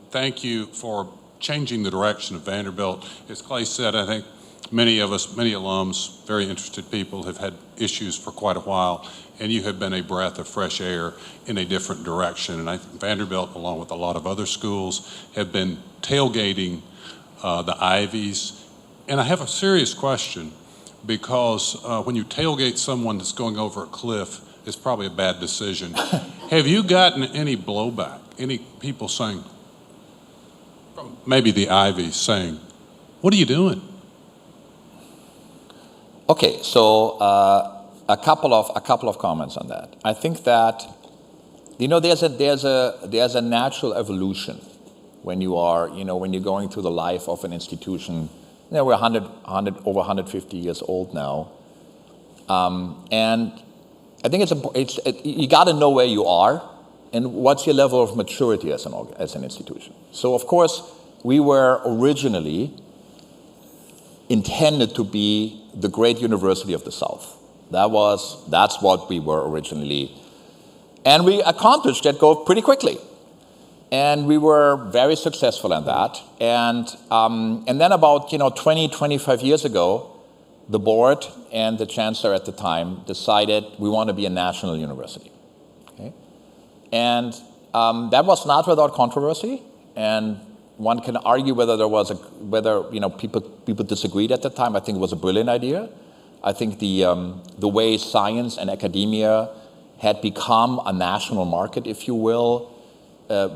thank you for changing the direction of Vanderbilt. As Clay said, I think many of us, many alums, very interested people have had issues for quite a while, and you have been a breath of fresh air in a different direction. And I think Vanderbilt, along with a lot of other schools, have been tailgating the Ivies. And I have a serious question, because when you tailgate someone that's going over a cliff, it's probably a bad decision. Have you gotten any blowback? Any people saying, from maybe the Ivies, saying, "What are you doing?" Okay, so a couple of comments on that. I think that there's a natural evolution when you are when you're going through the life of an institution. We're over 150 years old now, and I think you got to know where you are and what's your level of maturity as an institution. So of course we were originally intended to be the great university of the South. That's what we were originally. And we accomplished that goal pretty quickly. And we were very successful in that. And then about 20, 25 years ago, the board and the chancellor at the time decided we want to be a national university. Okay? And that was not without controversy. And one can argue whether people disagreed at the time. I think it was a brilliant idea. I think the way science and academia had become a national market, if you will,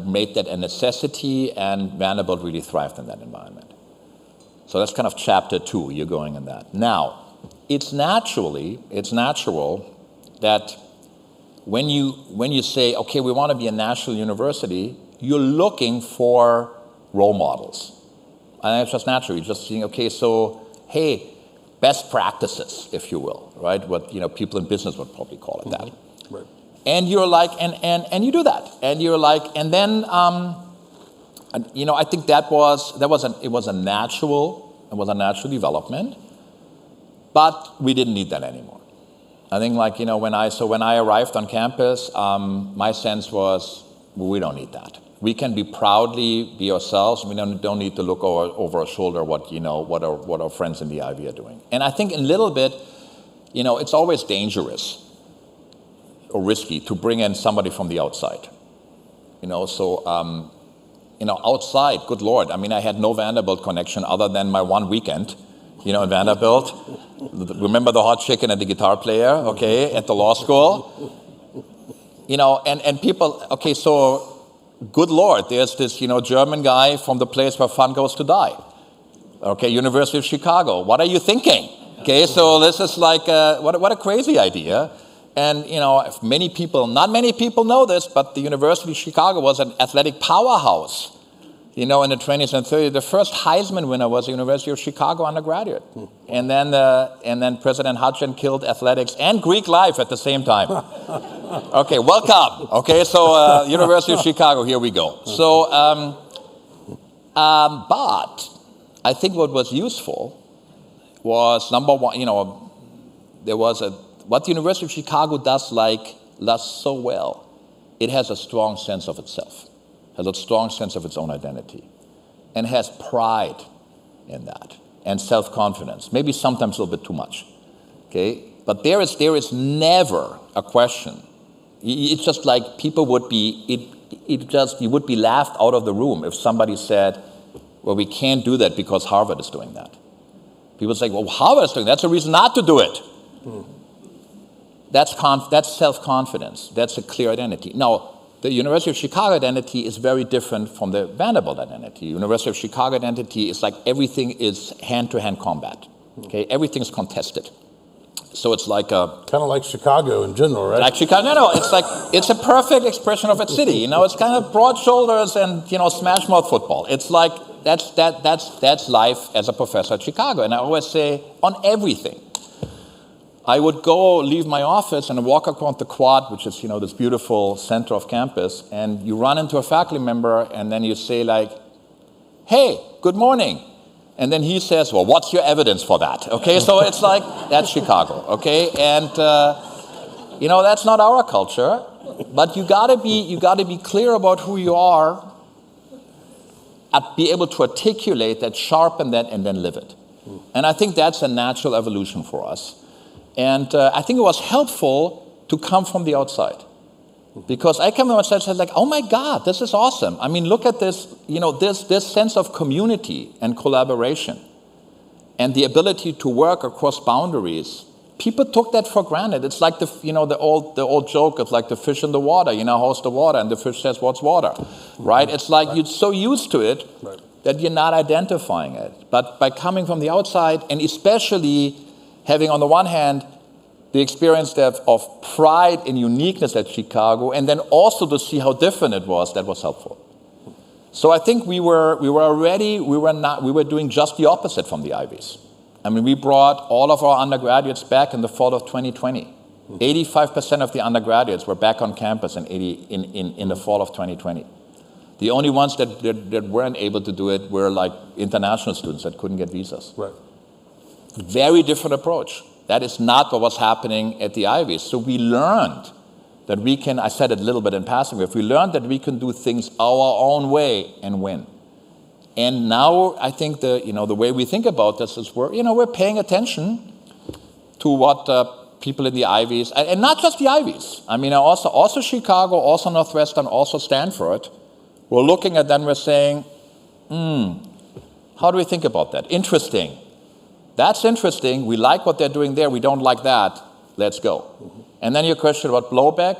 made that a necessity, and Vanderbilt really thrived in that environment. So that's kind of chapter 2, you're going in that. Now, it's natural that when you say, okay, we want to be a national university, you're looking for role models. And it's just natural. You're just saying, okay, so, hey, best practices, if you will, right? What people in business would probably call it that. Right. And you're like, and you do that, and you're like, and then, I think it was a natural development, but we didn't need that anymore. I think when I arrived on campus, my sense was we don't need that. We can proudly be ourselves. We don't need to look over our shoulder what our friends in the Ivy are doing. And I think in a little bit, it's always dangerous or risky to bring in somebody from the outside. Outside, good Lord. I mean, I had no Vanderbilt connection other than my one weekend, in Vanderbilt. Remember the hot chicken and the guitar player, okay, at the law school? And people, okay, so good Lord, there's this, German guy from the place where fun goes to die. Okay, University of Chicago. What are you thinking? Okay, so this is like, what a crazy idea. And, if not many people know this, but the University of Chicago was an athletic powerhouse, in the 20s and 30s. The first Heisman winner was the University of Chicago undergraduate. And then President Hudson killed athletics and Greek life at the same time. Okay, welcome. Okay, so University of Chicago, here we go. So, but I think what was useful was, number one, what the University of Chicago does so well, it has a strong sense of itself, has a strong sense of its own identity, and has pride in that, and self-confidence, maybe sometimes a little bit too much, okay? But there is never a question. It's just like people would be, you would be laughed out of the room if somebody said, well, we can't do that because Harvard is doing that. People say, well, Harvard is doing that. That's a reason not to do it. That's self-confidence. That's a clear identity. Now, the University of Chicago identity is very different from the Vanderbilt identity. University of Chicago identity is like everything is hand-to-hand combat. Okay, everything's contested. So it's like kind of like Chicago in general, right? Like Chicago, no. It's a perfect expression of its city. It's kind of broad shoulders and smash mouth football. It's like that's life as a professor at Chicago. And I always say on everything. I would leave my office and walk across the quad, which is, this beautiful center of campus, and you run into a faculty member, and then you say hey, good morning. And then he says, well, what's your evidence for that? Okay, so it's like, that's Chicago, okay? And, that's not our culture, but you gotta be clear about who you are, be able to articulate that, sharpen that, and then live it. And I think that's a natural evolution for us. And I think it was helpful to come from the outside. Because I came from the outside and said, oh my God, this is awesome. I mean, look at this, this sense of community and collaboration and the ability to work across boundaries. People took that for granted. It's like the old joke of like the fish in the water, how's the water? And the fish says, what's water? Right? It's like you're so used to it that you're not identifying it. But by coming from the outside, and especially having on the one hand the experience of pride and uniqueness at Chicago, and then also to see how different it was, that was helpful. So I think we were doing just the opposite from the Ivies. I mean, we brought all of our undergraduates back in the fall of 2020. 85% of the undergraduates were back on campus in the fall of 2020. The only ones that weren't able to do it were like international students that couldn't get visas. Right. Very different approach. That is not what was happening at the Ivies. So we learned that we can, I said it a little bit in passing, if we learned that we can do things our own way and win. And now I think the way we think about this is we're paying attention to what people in the Ivies, and not just the Ivies, I mean also Chicago, also Northwestern, also Stanford, we're looking at them, we're saying, how do we think about that? Interesting. That's interesting. We like what they're doing there. We don't like that. Let's go. And then your question about blowback.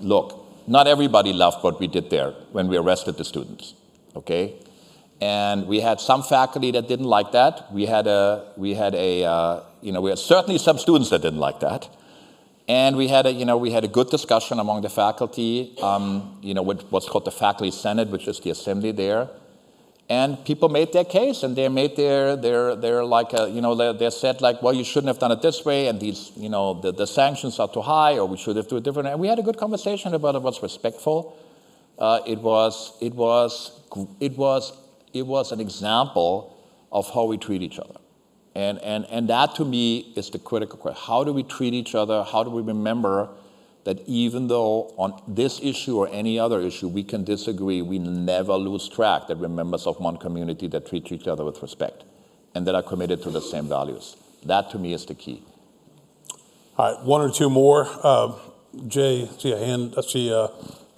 Look, not everybody loved what we did there when we arrested the students. Okay? And we had some faculty that didn't like that. We had certainly some students that didn't like that. And we had a good discussion among the faculty, what's called the faculty senate, which is the assembly there. And people made their case, and they made they said like, well, you shouldn't have done it this way, and these, the sanctions are too high, or we should have done it different. And we had a good conversation about it. Was respectful. It was an example of how we treat each other, and that to me is the critical question. How do we treat each other? How do we remember that even though on this issue or any other issue we can disagree, we never lose track that we're members of one community that treat each other with respect and that are committed to the same values. That to me is the key. All right, one or two more. Jay, I see a hand. I see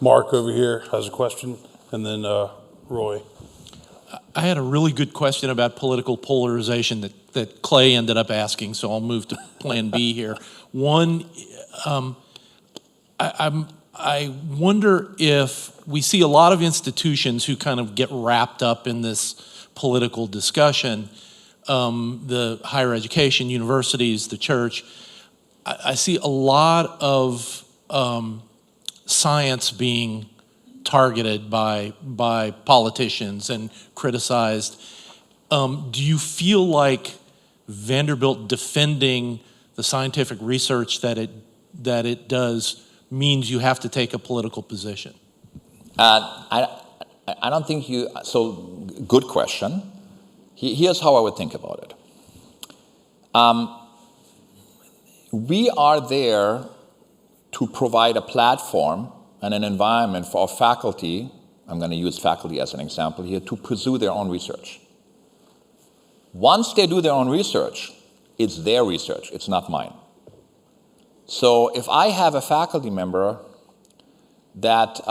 Mark over here has a question, and then Roy. I had a really good question about political polarization that Clay ended up asking, so I'll move to Plan B here. One, I wonder if we see a lot of institutions who kind of get wrapped up in this political discussion, the higher education, universities, the church. I see a lot of science being targeted by politicians and criticized. Do you feel like Vanderbilt defending the scientific research that it does means you have to take a political position? I don't think you, so good question. Here's how I would think about it. We are there to provide a platform and an environment for our faculty, I'm going to use faculty as an example here, to pursue their own research. Once they do their own research, it's their research, it's not mine. So if I have a faculty member that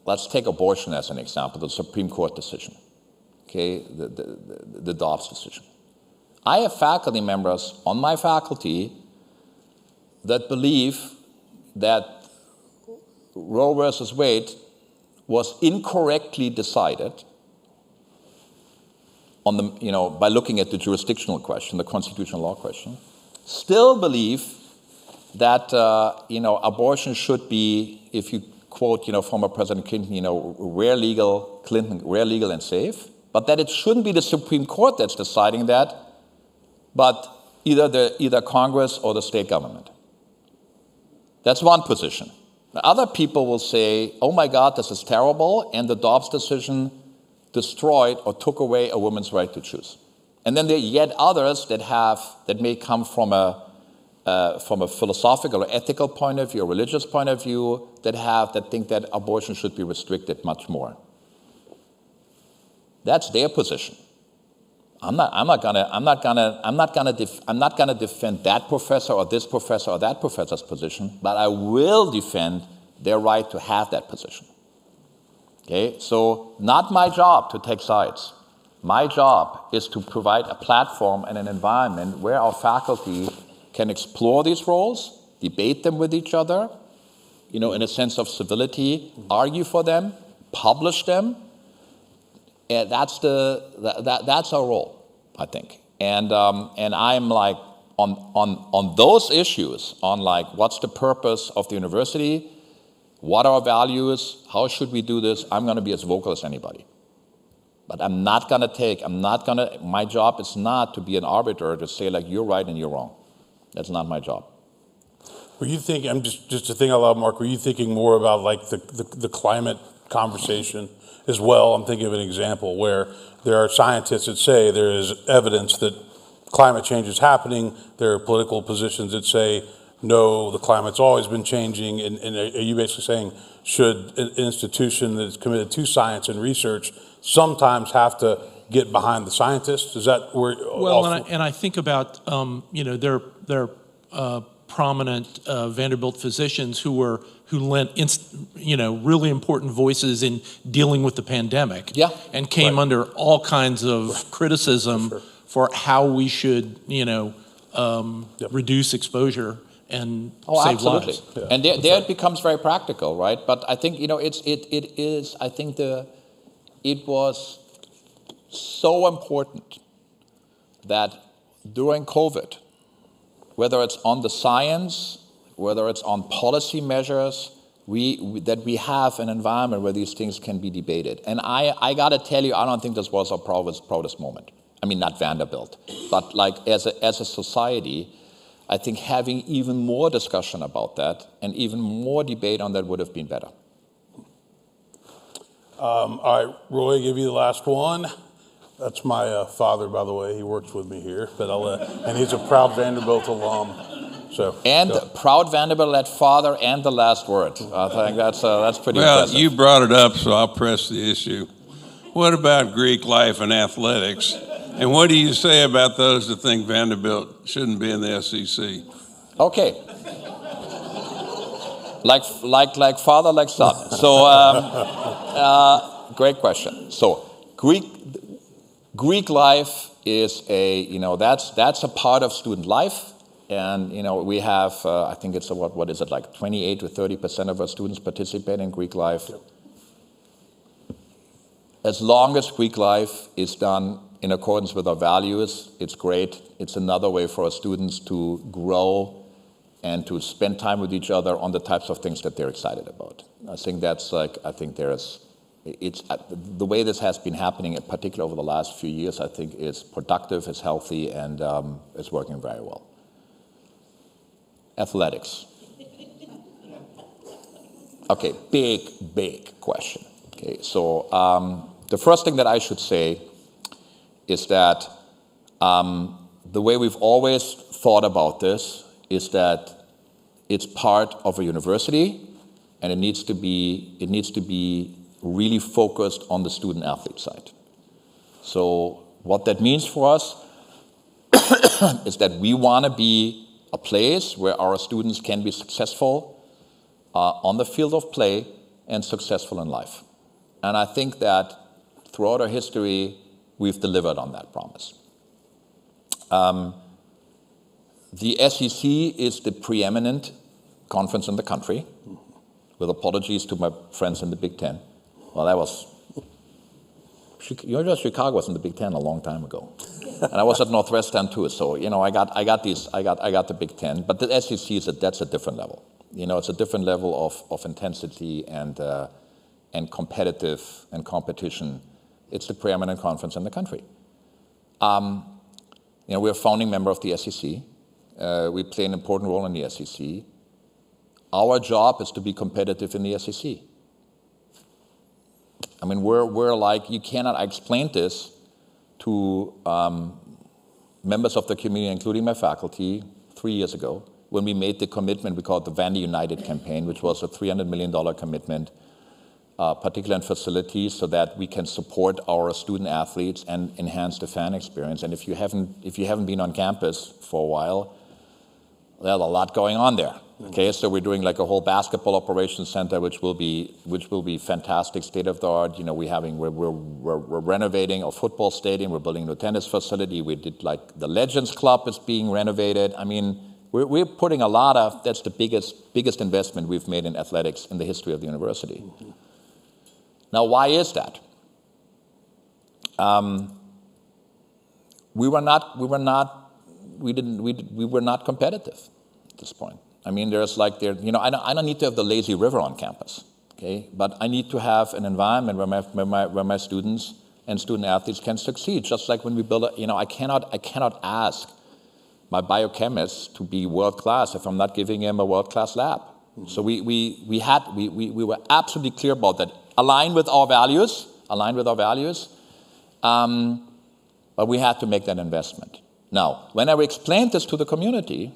let's take abortion as an example, the Supreme Court decision, okay, the Dobbs decision. I have faculty members on my faculty that believe that Roe versus Wade was incorrectly decided on the, by looking at the jurisdictional question, the constitutional law question, still believe that, abortion should be, if you quote, former President Clinton, rare, legal and safe, but that it shouldn't be the Supreme Court that's deciding that, but either Congress or the state government. That's one position. Other people will say, oh my God, this is terrible, and the Dobbs decision destroyed or took away a woman's right to choose. And then there are yet others that may come from a philosophical or ethical point of view, or religious point of view, that think that abortion should be restricted much more. That's their position. I'm not gonna defend that professor or this professor or that professor's position, but I will defend their right to have that position. Okay, so not my job to take sides. My job is to provide a platform and an environment where our faculty can explore these roles, debate them with each other, in a sense of civility, argue for them, publish them. And that's our role, I think. And I'm like on those issues, on like what's the purpose of the university, what are our values, how should we do this? I'm going to be as vocal as anybody. But my job is not to be an arbiter to say like you're right and you're wrong. That's not my job. Were you thinking, I'm just to think out loud, Mark, were you thinking more about like the climate conversation as well? I'm thinking of an example where there are scientists that say there is evidence that climate change is happening. There are political positions that say, no, the climate's always been changing. And are you basically saying, should an institution that is committed to science and research sometimes have to get behind the scientists? Is that where? Well, and I think about there are prominent Vanderbilt physicians who lent really important voices in dealing with the pandemic. Yeah. And came under all kinds of criticism for how we should reduce exposure and save absolutely. lives. Yeah. And there it becomes very practical, right? But I think it was so important that during COVID, whether it's on the science, whether it's on policy measures, that we have an environment where these things can be debated. And I got to tell you, I don't think this was our proudest moment. I mean, not Vanderbilt, but like as a society, I think having even more discussion about that and even more debate on that would have been better. All right, Roy, I'll give you the last one. That's my father, by the way. He works with me here, but and he's a proud Vanderbilt alum. So proud Vanderbilt, that father, and the last word. I think that's pretty impressive. Well, you brought it up, so I'll press the issue. What about Greek life and athletics? And what do you say about those that think Vanderbilt shouldn't be in the SEC? Okay. Like father, like son. So, great question. So, Greek life is that's a part of student life, and we have I think it's what is it, like 28 to 30% of our students participate in Greek life. Yep. As long as Greek life is done in accordance with our values, it's great. It's another way for our students to grow and to spend time with each other on the types of things that they're excited about. I think it's the way this has been happening, in particular over the last few years, I think is productive, is healthy, and is working very well. Athletics. Okay, big question. Okay, so the first thing that I should say is that the way we've always thought about this is that it's part of a university, and it needs to be really focused on the student athlete side. So what that means for us is that we want to be a place where our students can be successful on the field of play and successful in life. And I think that throughout our history, we've delivered on that promise. The SEC is the preeminent conference in the country, with apologies to my friends in the Big Ten. Well, Chicago was in the Big Ten a long time ago, and I was at Northwestern too. So I got the Big Ten, but the SEC that's a different level. It's a different level of intensity and competitive and competition. It's the preeminent conference in the country. We're a founding member of the SEC. We play an important role in the SEC. Our job is to be competitive in the SEC. I mean, we're like, you cannot, I explained this to members of the community, including my faculty, 3 years ago, when we made the commitment, we called the Vandy United campaign, which was a $300 million commitment, particularly in facilities, so that we can support our student athletes and enhance the fan experience. And if you haven't been on campus for a while, there's a lot going on there. Okay, so we're doing like a whole basketball operations center, which will be fantastic, state of the art. We're renovating a football stadium. We're building a new tennis facility. We did like the Legends Club is being renovated. I mean, we're putting a lot of. That's the biggest investment we've made in athletics in the history of the university. Mm-hmm. Now, why is that? We were not competitive at this point. I mean, I don't need to have the lazy river on campus, okay? But I need to have an environment where my students and student athletes can succeed. Just like when we build I cannot ask my biochemist to be world class if I'm not giving him a world class lab. Mm-hmm. So we were absolutely clear about that. Aligned with our values, but we had to make that investment. Now, when I explained this to the community,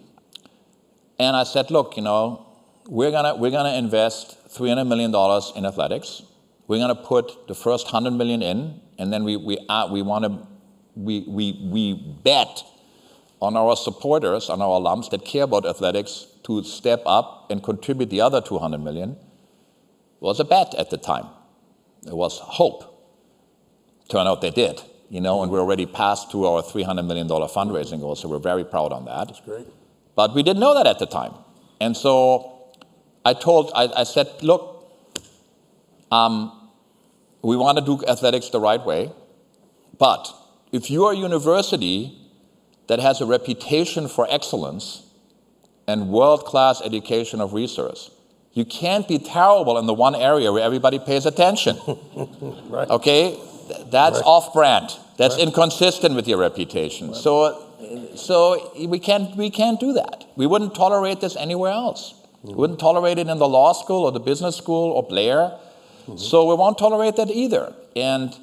and I said, look, we're gonna invest $300 million in athletics, we're going to put the first 100 million in, and then we bet on our supporters, on our alums that care about athletics to step up and contribute the other 200 million. It was a bet at the time. It was hope. Turned out they did, and we're already passed through our $300 million fundraising goal, so we're very proud on that. That's great. But we didn't know that at the time. And so I said, look, we want to do athletics the right way, but if you are a university that has a reputation for excellence and world-class education of research, you can't be terrible in the one area where everybody pays attention. Right. Okay? That's Right. off-brand. That's Right. inconsistent with your reputation. Right. So we can't do that. We wouldn't tolerate this anywhere else. We wouldn't tolerate it in the law school or the business school or Blair. So we won't tolerate that either. And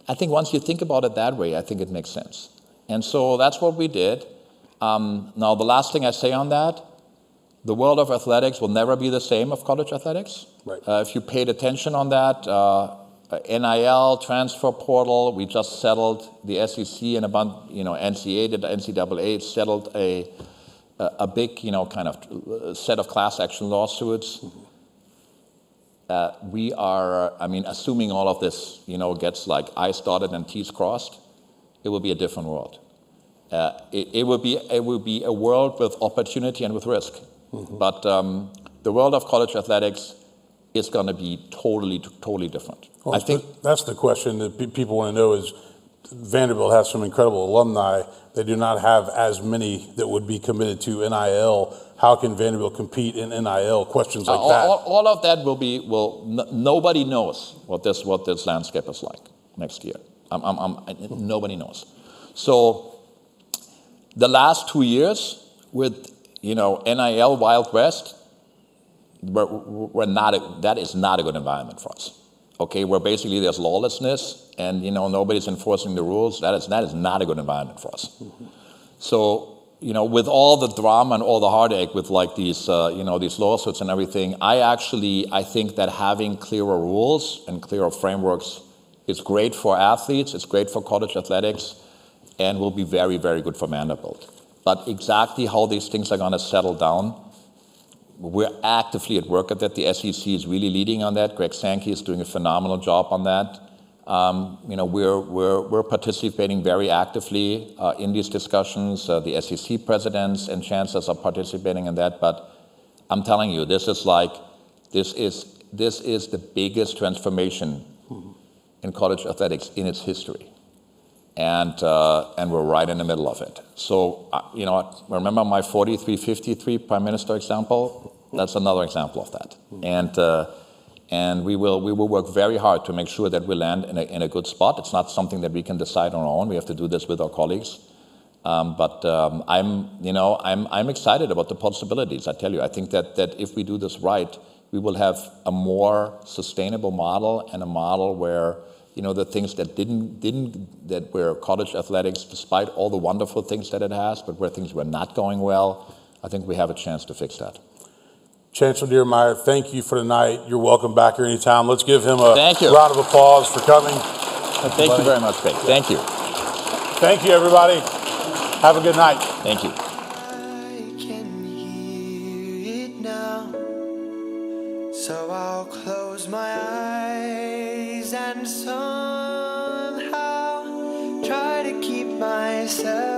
I think once you think about it that way, I think it makes sense. And so that's what we did. Now, the last thing I say on that, the world of athletics will never be the same of college athletics. Right. If you paid attention on that, NIL, transfer portal, we just settled the SEC and NCAA settled a big, kind of set of class action lawsuits. We are, assuming all of this, gets like I's dotted and T's crossed, it will be a different world. It will be a world with opportunity and with risk. But the world of college athletics is going to be totally different. Well, I think that's the question that people want to know is Vanderbilt has some incredible alumni. They do not have as many that would be committed to NIL. How can Vanderbilt compete in NIL? Questions like that. all of that nobody knows what this landscape is like next year. Nobody knows. So the last 2 years with NIL Wild West, that is not a good environment for us. Okay, where basically there's lawlessness and nobody's enforcing the rules. That is not a good environment for us. So with all the drama and all the heartache with like these lawsuits and everything, I think that having clearer rules and clearer frameworks is great for athletes. It's great for college athletics, and will be very, very good for Vanderbilt. But exactly how these things are going to settle down, we're actively at work at that. The SEC is really leading on that. Greg Sankey is doing a phenomenal job on that. We're participating very actively in these discussions. The SEC presidents and chancellors are participating in that. But I'm telling you, this is the biggest transformation in college athletics in its history. And we're right in the middle of it. So, remember my 43-53 Prime Minister example? That's another example of that. And we will work very hard to make sure that we land in a good spot. It's not something that we can decide on our own. We have to do this with our colleagues. But I'm excited about the possibilities. I tell you, I think that if we do this right, we will have a more sustainable model and a model where the things that were college athletics, despite all the wonderful things that it has, but where things were not going well, I think we have a chance to fix that. Chancellor Diermeier, thank you for tonight. You're welcome back here anytime. Let's give him a Thank you. round of applause for coming. Thank you very much, Greg. Thank you. Thank you, everybody. Have a good night. Thank you. I can hear it now, so I'll close my eyes and somehow try to keep myself